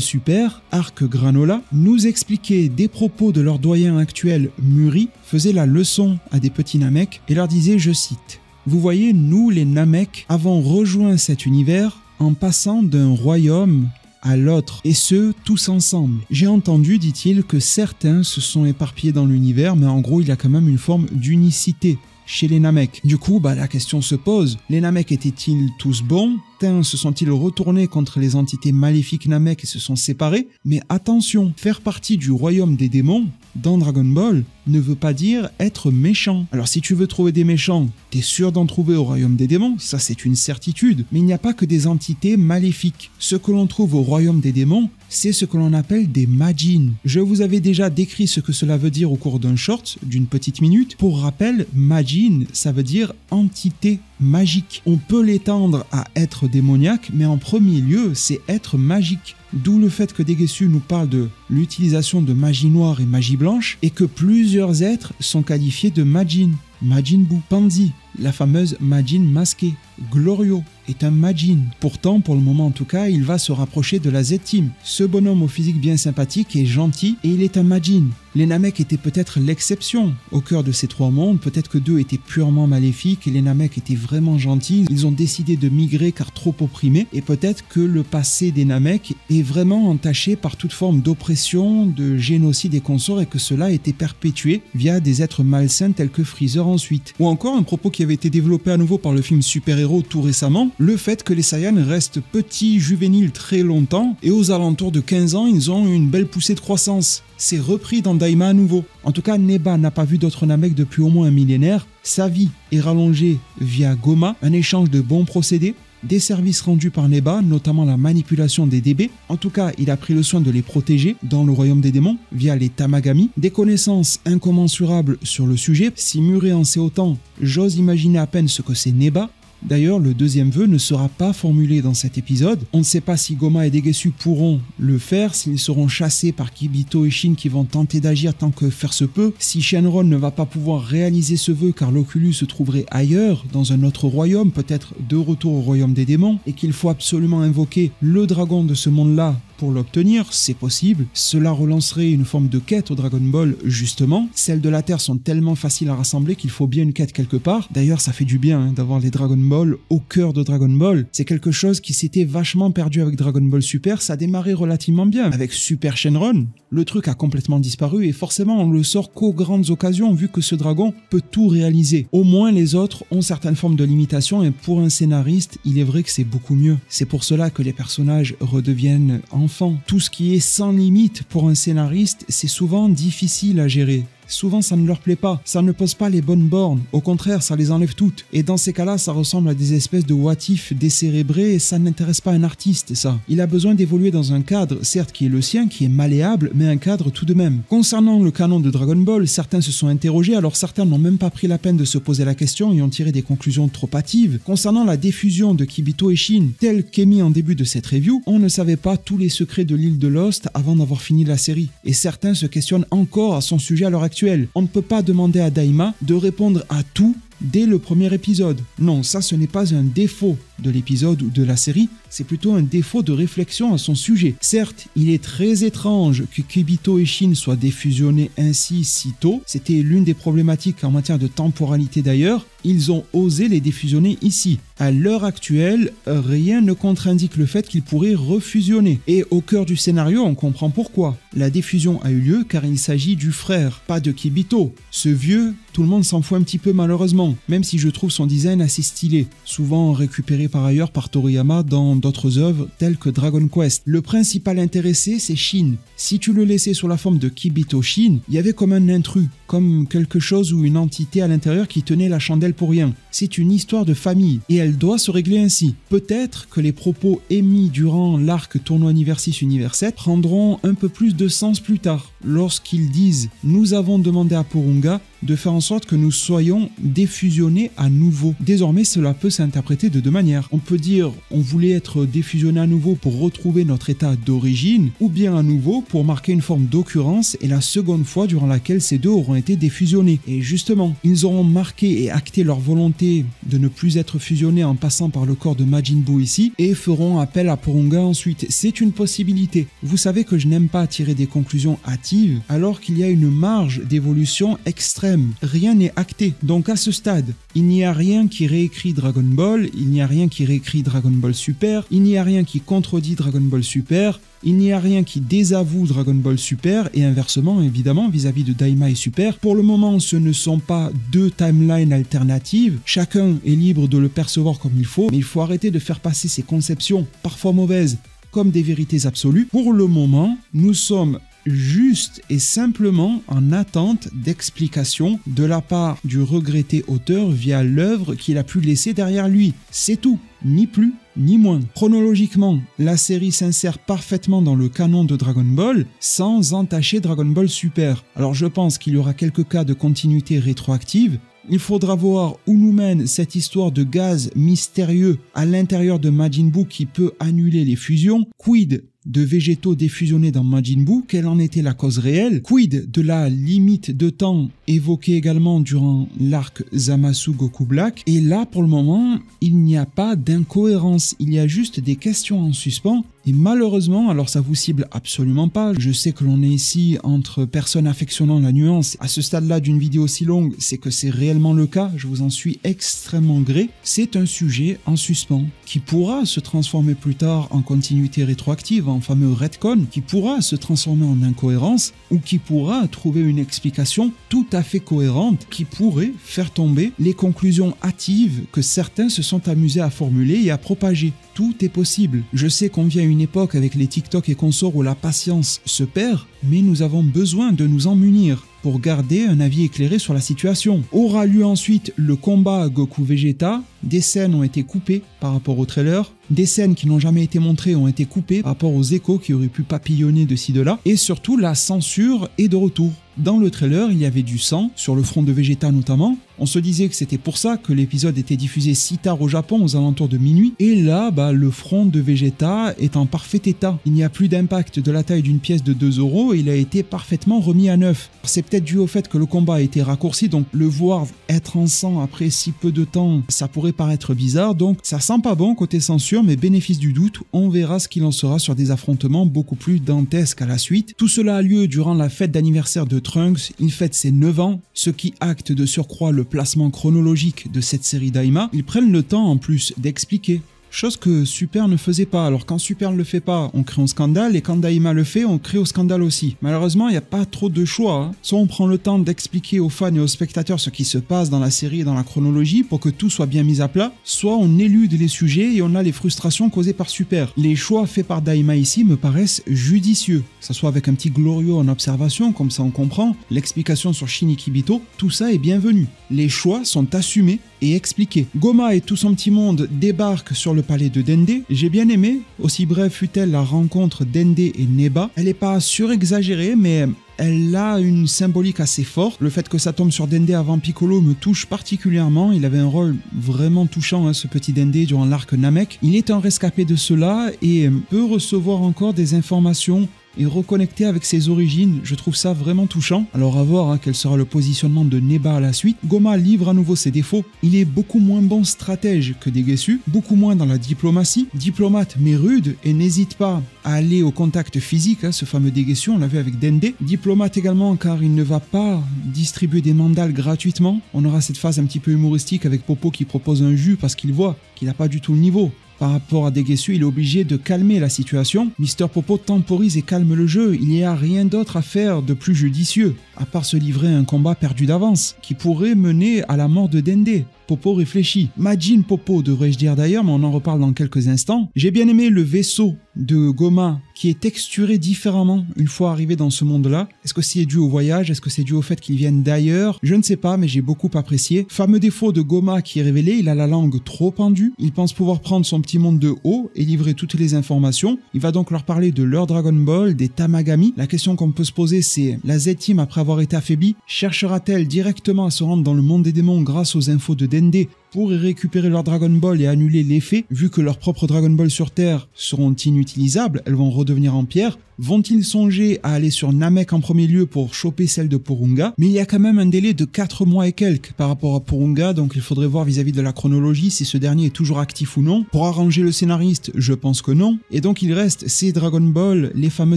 Super, Arc Granola, nous expliquait des propos de leur doyen actuel Muri, faisait la leçon à des petits Namek et leur disait, je cite, « Vous voyez, nous les Namek avons rejoint cet univers en passant d'un royaume à l'autre, et ce, tous ensemble. J'ai entendu, dit-il, que certains se sont éparpillés dans l'univers, mais en gros, il y a quand même une forme d'unicité chez les Namek. Du coup, la question se pose, les Namek étaient-ils tous bons? Se sont-ils retournés contre les entités maléfiques Namek et se sont séparés? Mais attention, faire partie du royaume des démons dans Dragon Ball ne veut pas dire être méchant. Alors si tu veux trouver des méchants, t'es sûr d'en trouver au royaume des démons, ça c'est une certitude. Mais il n'y a pas que des entités maléfiques. Ce que l'on trouve au royaume des démons, c'est ce que l'on appelle des Majin. Je vous avais déjà décrit ce que cela veut dire au cours d'un short d'une petite minute. Pour rappel, Majin, ça veut dire entité magique. On peut l'étendre à être démoniaque, mais en premier lieu, c'est être magique. D'où le fait que Degesu nous parle de l'utilisation de magie noire et magie blanche, et que plusieurs êtres sont qualifiés de Majin. Majin Buu, Panzi, la fameuse Majin masquée, Glorio est un Majin. Pourtant, pour le moment en tout cas, il va se rapprocher de la Z-Team. Ce bonhomme au physique bien sympathique est gentil et il est un Majin. Les Namek étaient peut-être l'exception au cœur de ces trois mondes, peut-être que deux étaient purement maléfiques et les Namek étaient vraiment gentils. Ils ont décidé de migrer car trop opprimés, et peut-être que le passé des Namek est vraiment entaché par toute forme d'oppression, de génocide et consorts, et que cela a été perpétué via des êtres malsains tels que Freezer ensuite. Ou encore un propos qui avait été développé à nouveau par le film Super-Héros tout récemment, le fait que les Saiyans restent petits, juvéniles très longtemps, et aux alentours de 15 ans, ils ont une belle poussée de croissance. C'est repris dans Daima à nouveau. En tout cas, Neba n'a pas vu d'autres Namek depuis au moins un millénaire. Sa vie est rallongée via Goma, un échange de bons procédés, des services rendus par Neba, notamment la manipulation des DB. En tout cas, il a pris le soin de les protéger dans le royaume des démons via les Tamagami. Des connaissances incommensurables sur le sujet. Si Muri en sait autant, j'ose imaginer à peine ce que c'est Neba. D'ailleurs, le deuxième vœu ne sera pas formulé dans cet épisode. On ne sait pas si Goma et Degesu pourront le faire, s'ils seront chassés par Kibito et Shin qui vont tenter d'agir tant que faire se peut, si Shenron ne va pas pouvoir réaliser ce vœu car l'Oculus se trouverait ailleurs, dans un autre royaume, peut-être de retour au royaume des démons, et qu'il faut absolument invoquer le dragon de ce monde-là pour l'obtenir, c'est possible. Cela relancerait une forme de quête au Dragon Ball, justement. Celles de la Terre sont tellement faciles à rassembler qu'il faut bien une quête quelque part. D'ailleurs, ça fait du bien d'avoir les Dragon Ball au cœur de Dragon Ball. C'est quelque chose qui s'était vachement perdu avec Dragon Ball Super. Ça a démarré relativement bien. Avec Super Shenron, le truc a complètement disparu et forcément on le sort qu'aux grandes occasions vu que ce dragon peut tout réaliser. Au moins les autres ont certaines formes de limitations et pour un scénariste, il est vrai que c'est beaucoup mieux. C'est pour cela que les personnages redeviennent enfants. Tout ce qui est sans limite pour un scénariste, c'est souvent difficile à gérer. Souvent ça ne leur plaît pas, ça ne pose pas les bonnes bornes, au contraire ça les enlève toutes. Et dans ces cas-là ça ressemble à des espèces de what-if décérébrés et ça n'intéresse pas un artiste ça. Il a besoin d'évoluer dans un cadre, certes qui est le sien, qui est malléable, mais un cadre tout de même. Concernant le canon de Dragon Ball, certains se sont interrogés, alors certains n'ont même pas pris la peine de se poser la question et ont tiré des conclusions trop hâtives. Concernant la diffusion de Kibito et Shin, tel qu'émis en début de cette review, on ne savait pas tous les secrets de l'île de Lost avant d'avoir fini la série. Et certains se questionnent encore à son sujet à l'heure actuelle. On ne peut pas demander à Daima de répondre à tout dès le premier épisode. Non, ça ce n'est pas un défaut de l'épisode ou de la série, c'est plutôt un défaut de réflexion à son sujet. Certes, il est très étrange que Kibito et Shin soient défusionnés ainsi si tôt, c'était l'une des problématiques en matière de temporalité d'ailleurs, ils ont osé les défusionner ici. À l'heure actuelle, rien ne contre-indique le fait qu'ils pourraient refusionner. Et au cœur du scénario, on comprend pourquoi. La diffusion a eu lieu car il s'agit du frère, pas de Kibito. Ce vieux, tout le monde s'en fout un petit peu malheureusement, même si je trouve son design assez stylé, souvent récupéré par ailleurs par Toriyama dans d'autres œuvres telles que Dragon Quest. Le principal intéressé, c'est Shin. Si tu le laissais sous la forme de Kibito Shin, il y avait comme un intrus, comme quelque chose ou une entité à l'intérieur qui tenait la chandelle pour rien. C'est une histoire de famille et elle doit se régler ainsi. Peut-être que les propos émis durant l'arc tournoi Univers 6 Univers 7 prendront un peu plus de sens plus tard, lorsqu'ils disent « Nous avons demandé à Porunga de faire en sorte que nous soyons défusionnés à nouveau ». Désormais, cela peut s'interpréter de deux manières. On peut dire on voulait être défusionnés à nouveau pour retrouver notre état d'origine, ou bien à nouveau pour marquer une forme d'occurrence et la seconde fois durant laquelle ces deux auront été défusionnés. Et justement, ils auront marqué et acté leur volonté de ne plus être fusionnés en passant par le corps de Majin Buu ici et feront appel à Porunga ensuite. C'est une possibilité. Vous savez que je n'aime pas tirer des conclusions hâtives alors qu'il y a une marge d'évolution extrême. Rien n'est acté. Donc à ce stade, il n'y a rien qui réécrit Dragon Ball, il n'y a rien qui réécrit Dragon Ball Super, il n'y a rien qui contredit Dragon Ball Super, il n'y a rien qui désavoue Dragon Ball Super et inversement évidemment vis-à-vis de Daima et Super. Pour le moment, ce ne sont pas deux timelines alternatives, chacun est libre de le percevoir comme il faut, mais il faut arrêter de faire passer ces conceptions, parfois mauvaises, comme des vérités absolues. Pour le moment, nous sommes juste et simplement en attente d'explications de la part du regretté auteur via l'œuvre qu'il a pu laisser derrière lui. C'est tout, ni plus ni moins. Chronologiquement, la série s'insère parfaitement dans le canon de Dragon Ball sans entacher Dragon Ball Super. Alors je pense qu'il y aura quelques cas de continuité rétroactive. Il faudra voir où nous mène cette histoire de gaz mystérieux à l'intérieur de Majin Buu qui peut annuler les fusions. Quid de végétaux défusionnés dans Majin Buu, quelle en était la cause réelle? Quid de la limite de temps évoquée également durant l'arc Zamasu Goku Black? Et là, pour le moment, il n'y a pas d'incohérence, il y a juste des questions en suspens. Et malheureusement, alors ça vous cible absolument pas, je sais que l'on est ici entre personnes affectionnant la nuance, à ce stade-là d'une vidéo si longue, c'est que c'est réellement le cas, je vous en suis extrêmement gré. C'est un sujet en suspens, qui pourra se transformer plus tard en continuité rétroactive, en fameux retcon, qui pourra se transformer en incohérence, ou qui pourra trouver une explication tout à fait cohérente, qui pourrait faire tomber les conclusions hâtives que certains se sont amusés à formuler et à propager. Tout est possible. Je sais qu'on vit à une époque avec les TikTok et consorts où la patience se perd, mais nous avons besoin de nous en munir pour garder un avis éclairé sur la situation. Aura lieu ensuite le combat Goku-Vegeta. Des scènes ont été coupées par rapport au trailer. Des scènes qui n'ont jamais été montrées ont été coupées par rapport aux échos qui auraient pu papillonner de ci de là. Et surtout, la censure est de retour. Dans le trailer, il y avait du sang, sur le front de Vegeta notamment. On se disait que c'était pour ça que l'épisode était diffusé si tard au Japon, aux alentours de minuit. Et là, le front de Vegeta est en parfait état. Il n'y a plus d'impact de la taille d'une pièce de 2 €, il a été parfaitement remis à neuf. C'est peut-être dû au fait que le combat a été raccourci, donc le voir être en sang après si peu de temps, ça pourrait paraître bizarre. Donc ça sent pas bon côté censure, mais bénéfice du doute, on verra ce qu'il en sera sur des affrontements beaucoup plus dantesques à la suite. Tout cela a lieu durant la fête d'anniversaire de Trunks, il fête ses 9 ans, ce qui acte de surcroît le placement chronologique de cette série Daima. Ils prennent le temps en plus d'expliquer. Chose que Super ne faisait pas. Alors quand Super ne le fait pas, on crée un scandale, et quand Daima le fait, on crée au scandale aussi. Malheureusement, il n'y a pas trop de choix. Soit on prend le temps d'expliquer aux fans et aux spectateurs ce qui se passe dans la série et dans la chronologie pour que tout soit bien mis à plat, soit on élude les sujets et on a les frustrations causées par Super. Les choix faits par Daima ici me paraissent judicieux. Que ce soit avec un petit Glorio en observation, comme ça on comprend, l'explication sur Shin et Kibito, tout ça est bienvenu. Les choix sont assumés et expliqués. Goma et tout son petit monde débarquent sur le palais de Dende. J'ai bien aimé, aussi brève fut-elle la rencontre Dende et Neba. Elle n'est pas surexagérée, mais elle a une symbolique assez forte. Le fait que ça tombe sur Dende avant Piccolo me touche particulièrement. Il avait un rôle vraiment touchant, ce petit Dende, durant l'arc Namek. Il est un rescapé de cela et peut recevoir encore des informations et reconnecter avec ses origines, je trouve ça vraiment touchant. Alors à voir quel sera le positionnement de Neba à la suite. Goma livre à nouveau ses défauts, il est beaucoup moins bon stratège que Degesu, beaucoup moins dans la diplomatie, diplomate mais rude et n'hésite pas à aller au contact physique, ce fameux Degesu, on l'a vu avec Dende. Diplomate également car il ne va pas distribuer des mandales gratuitement, on aura cette phase un petit peu humoristique avec Popo qui propose un jus parce qu'il voit qu'il n'a pas du tout le niveau. Par rapport à Degesu, il est obligé de calmer la situation. Mister Popo temporise et calme le jeu. Il n'y a rien d'autre à faire de plus judicieux, à part se livrer à un combat perdu d'avance, qui pourrait mener à la mort de Dende. Popo réfléchit. Majin Popo devrais-je dire d'ailleurs, mais on en reparle dans quelques instants. J'ai bien aimé le vaisseau de Goma qui est texturé différemment une fois arrivé dans ce monde-là. Est-ce que c'est dû au voyage? Est-ce que c'est dû au fait qu'ils viennent d'ailleurs? Je ne sais pas, mais j'ai beaucoup apprécié. Fameux défaut de Goma qui est révélé, il a la langue trop pendue. Il pense pouvoir prendre son petit monde de haut et livrer toutes les informations. Il va donc leur parler de leur Dragon Ball, des Tamagami. La question qu'on peut se poser, c'est la Z-Team, après avoir été affaiblie, cherchera-t-elle directement à se rendre dans le monde des démons grâce aux infos de Dende pour y récupérer leur Dragon Ball et annuler l'effet, vu que leurs propres Dragon Ball sur Terre seront inutilisables, elles vont redevenir en pierre? Vont-ils songer à aller sur Namek en premier lieu pour choper celle de Porunga? Mais il y a quand même un délai de 4 mois et quelques par rapport à Porunga, donc il faudrait voir vis-à-vis de la chronologie si ce dernier est toujours actif ou non. Pour arranger le scénariste, je pense que non. Et donc il reste ces Dragon Ball, les fameux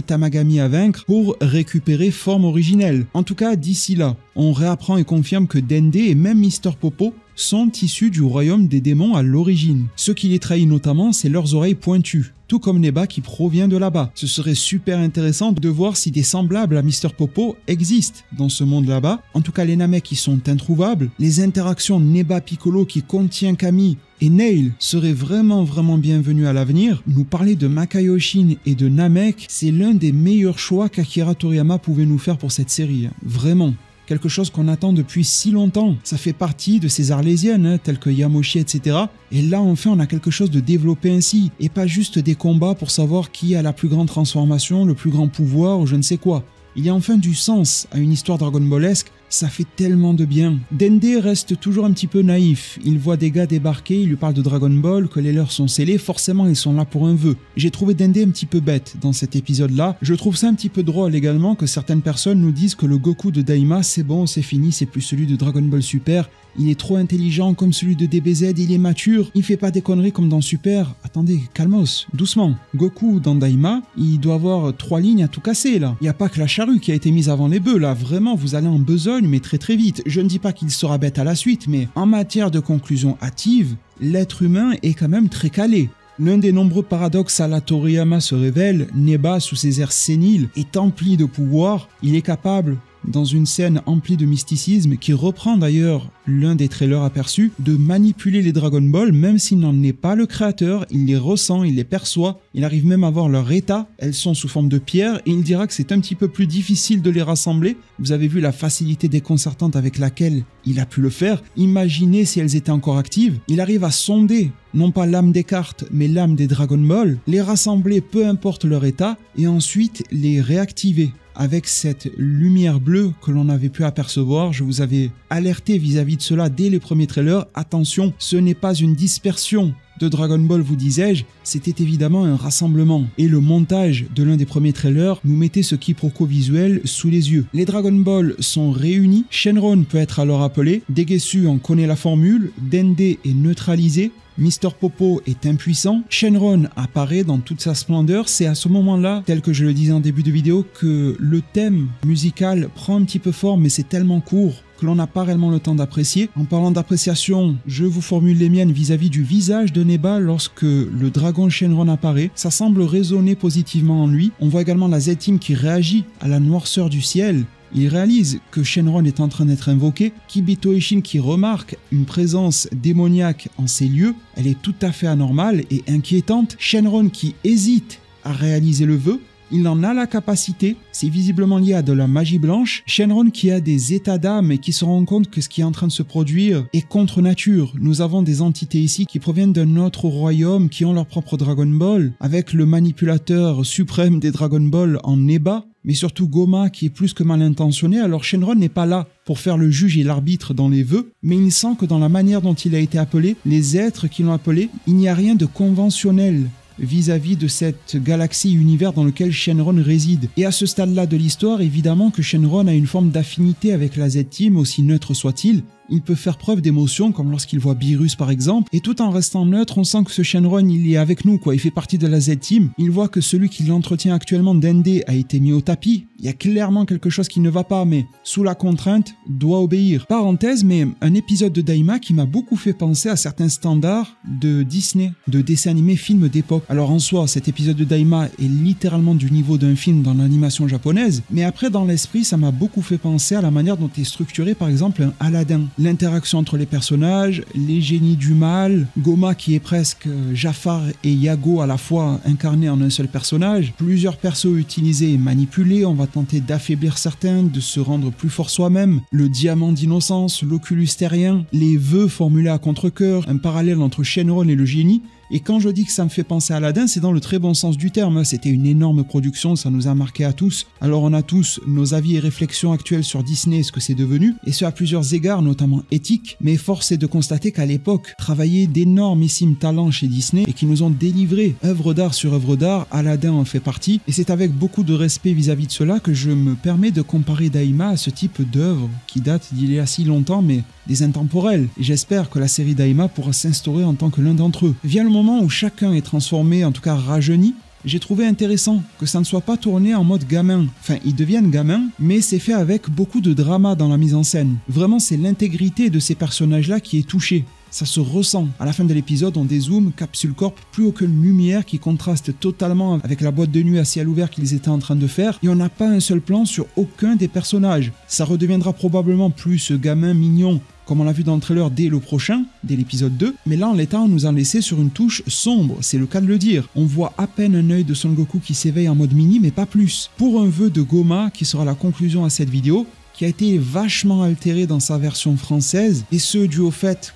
Tamagami à vaincre, pour récupérer forme originelle. En tout cas, d'ici là, on réapprend et confirme que Dende et même Mister Popo sont issus du royaume des démons à l'origine. Ce qui les trahit notamment, c'est leurs oreilles pointues, tout comme Neba qui provient de là-bas. Ce serait super intéressant de voir si des semblables à Mister Popo existent dans ce monde là-bas. En tout cas, les Namek qui sont introuvables, les interactions Neba-Piccolo qui contient Kami et Nail seraient vraiment bienvenues à l'avenir. Nous parler de Makaioshin et de Namek, c'est l'un des meilleurs choix qu'Akira Toriyama pouvait nous faire pour cette série. Vraiment. Quelque chose qu'on attend depuis si longtemps. Ça fait partie de ces arlésiennes, telles que Yamoshi, etc. Et là, enfin, on a quelque chose de développé ainsi. Et pas juste des combats pour savoir qui a la plus grande transformation, le plus grand pouvoir ou je ne sais quoi. Il y a enfin du sens à une histoire Dragon Ballesque. Ça fait tellement de bien. Dende reste toujours un petit peu naïf. Il voit des gars débarquer, il lui parle de Dragon Ball, que les leurs sont scellés, forcément ils sont là pour un vœu. J'ai trouvé Dende un petit peu bête dans cet épisode-là. Je trouve ça un petit peu drôle également que certaines personnes nous disent que le Goku de Daima, c'est bon, c'est fini, c'est plus celui de Dragon Ball Super. Il est trop intelligent comme celui de DBZ, il est mature, il fait pas des conneries comme dans Super. Attendez, calmos, doucement. Goku dans Daima, il doit avoir 3 lignes à tout casser là. Il n'y a pas que la charrue qui a été mise avant les bœufs là, vraiment vous allez en besogne mais très vite. Je ne dis pas qu'il sera bête à la suite, mais en matière de conclusion hâtive, l'être humain est quand même très calé. L'un des nombreux paradoxes à la Toriyama se révèle, Neba sous ses airs séniles est empli de pouvoir, il est capable dans une scène emplie de mysticisme qui reprend d'ailleurs l'un des trailers aperçus, de manipuler les Dragon Ball même s'il n'en est pas le créateur, il les ressent, il les perçoit, il arrive même à voir leur état, elles sont sous forme de pierre et il dira que c'est un petit peu plus difficile de les rassembler. Vous avez vu la facilité déconcertante avec laquelle il a pu le faire, imaginez si elles étaient encore actives, il arrive à sonder non pas l'âme des cartes, mais l'âme des Dragon Ball, les rassembler peu importe leur état, et ensuite les réactiver. Avec cette lumière bleue que l'on avait pu apercevoir, je vous avais alerté vis-à-vis de cela dès les premiers trailers. Attention, ce n'est pas une dispersion de Dragon Ball, vous disais-je, c'était évidemment un rassemblement. Et le montage de l'un des premiers trailers nous mettait ce quiproquo visuel sous les yeux. Les Dragon Ball sont réunis, Shenron peut être alors appelé, Degesu en connaît la formule, Dende est neutralisé, Mister Popo est impuissant, Shenron apparaît dans toute sa splendeur. C'est à ce moment-là, tel que je le disais en début de vidéo, que le thème musical prend un petit peu forme, mais c'est tellement court que l'on n'a pas réellement le temps d'apprécier. En parlant d'appréciation, je vous formule les miennes vis-à-vis du visage de Neba lorsque le dragon Shenron apparaît. Ça semble résonner positivement en lui. On voit également la Z-Team qui réagit à la noirceur du ciel. Il réalise que Shenron est en train d'être invoqué, Kibito Ishin qui remarque une présence démoniaque en ces lieux, elle est tout à fait anormale et inquiétante, Shenron qui hésite à réaliser le vœu, il en a la capacité, c'est visiblement lié à de la magie blanche, Shenron qui a des états d'âme et qui se rend compte que ce qui est en train de se produire est contre nature. Nous avons des entités ici qui proviennent d'un autre royaume, qui ont leur propre Dragon Ball, avec le manipulateur suprême des Dragon Ball en Neba, mais surtout Goma qui est plus que mal intentionné. Alors Shenron n'est pas là pour faire le juge et l'arbitre dans les vœux, mais il sent que dans la manière dont il a été appelé, les êtres qui l'ont appelé, il n'y a rien de conventionnel vis-à-vis de cette galaxie-univers dans lequel Shenron réside. Et à ce stade-là de l'histoire, évidemment que Shenron a une forme d'affinité avec la Z-Team, aussi neutre soit-il. Il peut faire preuve d'émotion, comme lorsqu'il voit Beerus par exemple, et tout en restant neutre, on sent que ce Shenron, il est avec nous, quoi. Il fait partie de la Z-Team. Il voit que celui qui l'entretient actuellement, Dende, a été mis au tapis. Il y a clairement quelque chose qui ne va pas, mais sous la contrainte, doit obéir. Parenthèse, mais un épisode de Daima qui m'a beaucoup fait penser à certains standards de Disney, de dessins animés films d'époque. Alors en soi, cet épisode de Daima est littéralement du niveau d'un film dans l'animation japonaise, mais après dans l'esprit, ça m'a beaucoup fait penser à la manière dont est structuré par exemple un Aladdin. l'interaction entre les personnages, les génies du mal, Goma qui est presque Jafar et Yago à la fois incarnés en un seul personnage, plusieurs persos utilisés et manipulés, on va tenter d'affaiblir certains, de se rendre plus fort soi-même, le diamant d'innocence, l'oculus terrien, les vœux formulés à contre-cœur, un parallèle entre Shenron et le génie. Et quand je dis que ça me fait penser à Aladdin, c'est dans le très bon sens du terme. C'était une énorme production, ça nous a marqué à tous. Alors on a tous nos avis et réflexions actuels sur Disney et ce que c'est devenu, et ce à plusieurs égards, notamment éthiques, mais force est de constater qu'à l'époque, travaillaient d'énormissimes talents chez Disney et qui nous ont délivré œuvre d'art sur œuvre d'art. Aladdin en fait partie, et c'est avec beaucoup de respect vis-à-vis de cela que je me permets de comparer Daima à ce type d'œuvre qui date d'il y a si longtemps, mais des intemporels. Et j'espère que la série Daima pourra s'instaurer en tant que l'un d'entre eux. Vient le moment où chacun est transformé, en tout cas rajeuni, j'ai trouvé intéressant que ça ne soit pas tourné en mode gamin. Enfin, ils deviennent gamins, mais c'est fait avec beaucoup de drama dans la mise en scène. Vraiment, c'est l'intégrité de ces personnages-là qui est touchée. Ça se ressent. À la fin de l'épisode, on dézoome, Capsule Corp, plus aucune lumière qui contraste totalement avec la boîte de nuit à ciel ouvert qu'ils étaient en train de faire, et on n'a pas un seul plan sur aucun des personnages. Ça redeviendra probablement plus ce gamin mignon, comme on l'a vu dans le trailer dès le prochain, dès l'épisode 2, mais là en l'état on nous a laissé sur une touche sombre, c'est le cas de le dire. On voit à peine un œil de Son Goku qui s'éveille en mode mini, mais pas plus. Pour un vœu de Goma, qui sera la conclusion à cette vidéo, qui a été vachement altéré dans sa version française, et ce dû au fait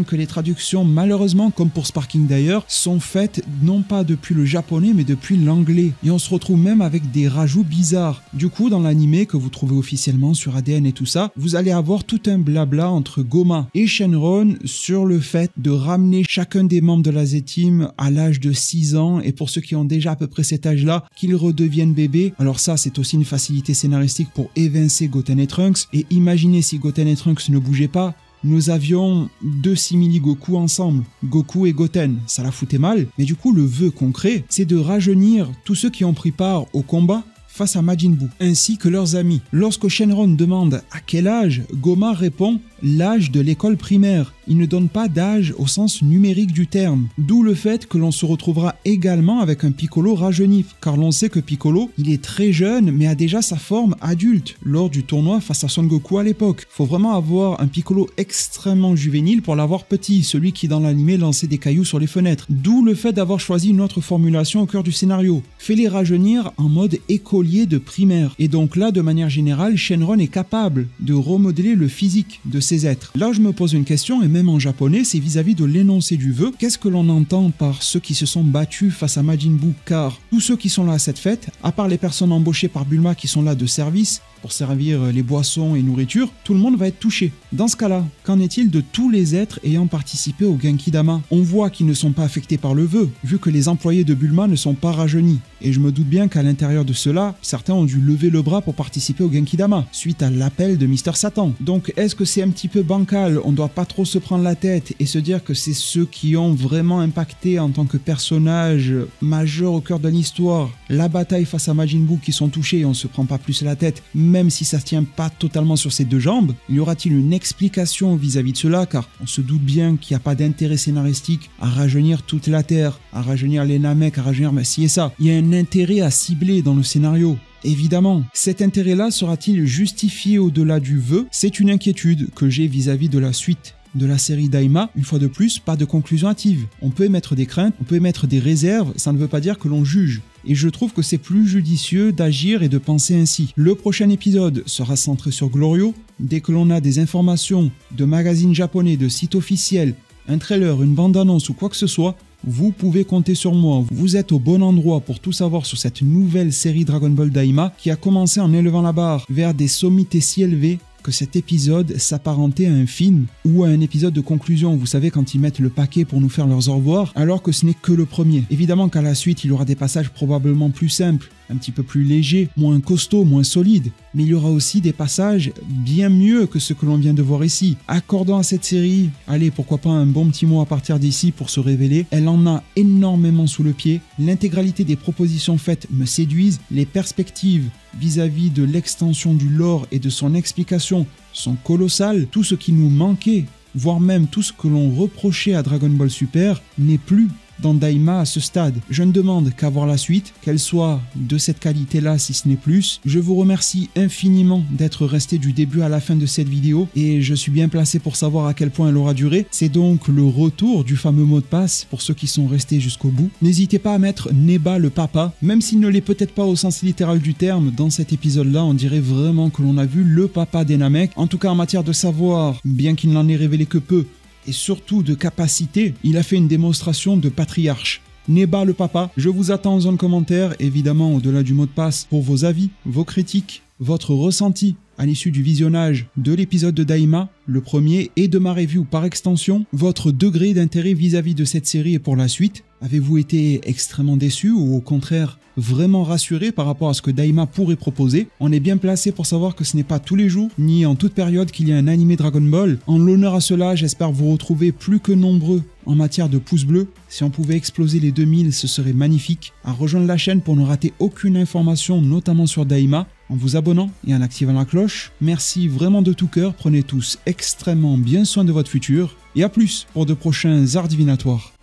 que les traductions, malheureusement, comme pour Sparking d'ailleurs, sont faites non pas depuis le japonais, mais depuis l'anglais. Et on se retrouve même avec des rajouts bizarres. Du coup, dans l'animé que vous trouvez officiellement sur ADN et tout ça, vous allez avoir tout un blabla entre Goma et Shenron sur le fait de ramener chacun des membres de la Z-Team à l'âge de 6 ans, et pour ceux qui ont déjà à peu près cet âge-là, qu'ils redeviennent bébés. Alors ça, c'est aussi une facilité scénaristique pour évincer Goten et Trunks, et imaginez si Goten et Trunks ne bougeaient pas, nous avions deux simili Goku ensemble, Goku et Goten, ça la foutait mal, mais du coup le vœu concret, c'est de rajeunir tous ceux qui ont pris part au combat face à Majin Buu, ainsi que leurs amis. Lorsque Shenron demande à quel âge, Goma répond l'âge de l'école primaire. Il ne donne pas d'âge au sens numérique du terme, d'où le fait que l'on se retrouvera également avec un Piccolo rajeuni, car l'on sait que Piccolo, il est très jeune mais a déjà sa forme adulte lors du tournoi face à Son Goku à l'époque. Faut vraiment avoir un Piccolo extrêmement juvénile pour l'avoir petit, celui qui dans l'animé lançait des cailloux sur les fenêtres, d'où le fait d'avoir choisi une autre formulation au cœur du scénario. Fais-les rajeunir en mode écolier de primaire, et donc là de manière générale, Shenron est capable de remodeler le physique de ces êtres. Là je me pose une question, et même en japonais, c'est vis-à-vis de l'énoncé du vœu. Qu'est-ce que l'on entend par ceux qui se sont battus face à Majin Buu? Car tous ceux qui sont là à cette fête, à part les personnes embauchées par Bulma qui sont là de service, pour servir les boissons et nourriture, tout le monde va être touché. Dans ce cas-là, qu'en est-il de tous les êtres ayant participé au Genki-Dama? On voit qu'ils ne sont pas affectés par le vœu, vu que les employés de Bulma ne sont pas rajeunis. Et je me doute bien qu'à l'intérieur de cela, certains ont dû lever le bras pour participer au Genki-Dama, suite à l'appel de Mister Satan. Donc est-ce que c'est un petit peu bancal? On doit pas trop se prendre la tête et se dire que c'est ceux qui ont vraiment impacté en tant que personnages majeurs au cœur de l'histoire la bataille face à Majin Buu qui sont touchés et on se prend pas plus la tête, même si ça ne tient pas totalement sur ses deux jambes? Y aura-t-il une explication vis-à-vis de cela? Car on se doute bien qu'il n'y a pas d'intérêt scénaristique à rajeunir toute la Terre, à rajeunir les Namek, à rajeunir ci et ça. Il y a un intérêt à cibler dans le scénario. Évidemment, cet intérêt-là sera-t-il justifié au-delà du vœu? C'est une inquiétude que j'ai vis-à-vis de la suite de la série Daima. Une fois de plus, pas de conclusion hâtive. On peut émettre des craintes, on peut émettre des réserves, ça ne veut pas dire que l'on juge. Et je trouve que c'est plus judicieux d'agir et de penser ainsi. Le prochain épisode sera centré sur Glorio. Dès que l'on a des informations de magazines japonais, de sites officiels, un trailer, une bande-annonce ou quoi que ce soit, vous pouvez compter sur moi. Vous êtes au bon endroit pour tout savoir sur cette nouvelle série Dragon Ball Daima qui a commencé en élevant la barre vers des sommités si élevées que cet épisode s'apparentait à un film ou à un épisode de conclusion. Vous savez, quand ils mettent le paquet pour nous faire leurs au revoir, alors que ce n'est que le premier. Évidemment qu'à la suite, il y aura des passages probablement plus simples, un petit peu plus légers, moins costauds, moins solides. Mais il y aura aussi des passages bien mieux que ce que l'on vient de voir ici. Accordons à cette série, allez, pourquoi pas un bon petit mot à partir d'ici pour se révéler. Elle en a énormément sous le pied. L'intégralité des propositions faites me séduisent. Les perspectives vis-à-vis de l'extension du lore et de son explication sont colossales. Tout ce qui nous manquait, voire même tout ce que l'on reprochait à Dragon Ball Super, n'est plus. dans Daima à ce stade. Je ne demande qu'à voir la suite, qu'elle soit de cette qualité-là si ce n'est plus. Je vous remercie infiniment d'être resté du début à la fin de cette vidéo et je suis bien placé pour savoir à quel point elle aura duré. C'est donc le retour du fameux mot de passe pour ceux qui sont restés jusqu'au bout. N'hésitez pas à mettre Neba le papa, même s'il ne l'est peut-être pas au sens littéral du terme. Dans cet épisode-là, on dirait vraiment que l'on a vu le papa des Namek. En tout cas, en matière de savoir, bien qu'il n'en ait révélé que peu, et surtout de capacité, il a fait une démonstration de patriarche. Neba le papa, je vous attends en zone commentaire, évidemment au-delà du mot de passe, pour vos avis, vos critiques, votre ressenti à l'issue du visionnage de l'épisode de Daima, le premier, et de ma review par extension, votre degré d'intérêt vis-à-vis de cette série et pour la suite. Avez-vous été extrêmement déçu ou au contraire vraiment rassuré par rapport à ce que Daima pourrait proposer? On est bien placé pour savoir que ce n'est pas tous les jours, ni en toute période qu'il y a un animé Dragon Ball. En l'honneur à cela, j'espère vous retrouver plus que nombreux en matière de pouces bleus. Si on pouvait exploser les 2000, ce serait magnifique. À rejoindre la chaîne pour ne rater aucune information, notamment sur Daima, en vous abonnant et en activant la cloche. Merci vraiment de tout cœur, prenez tous extrêmement bien soin de votre futur, et à plus pour de prochains arts divinatoires.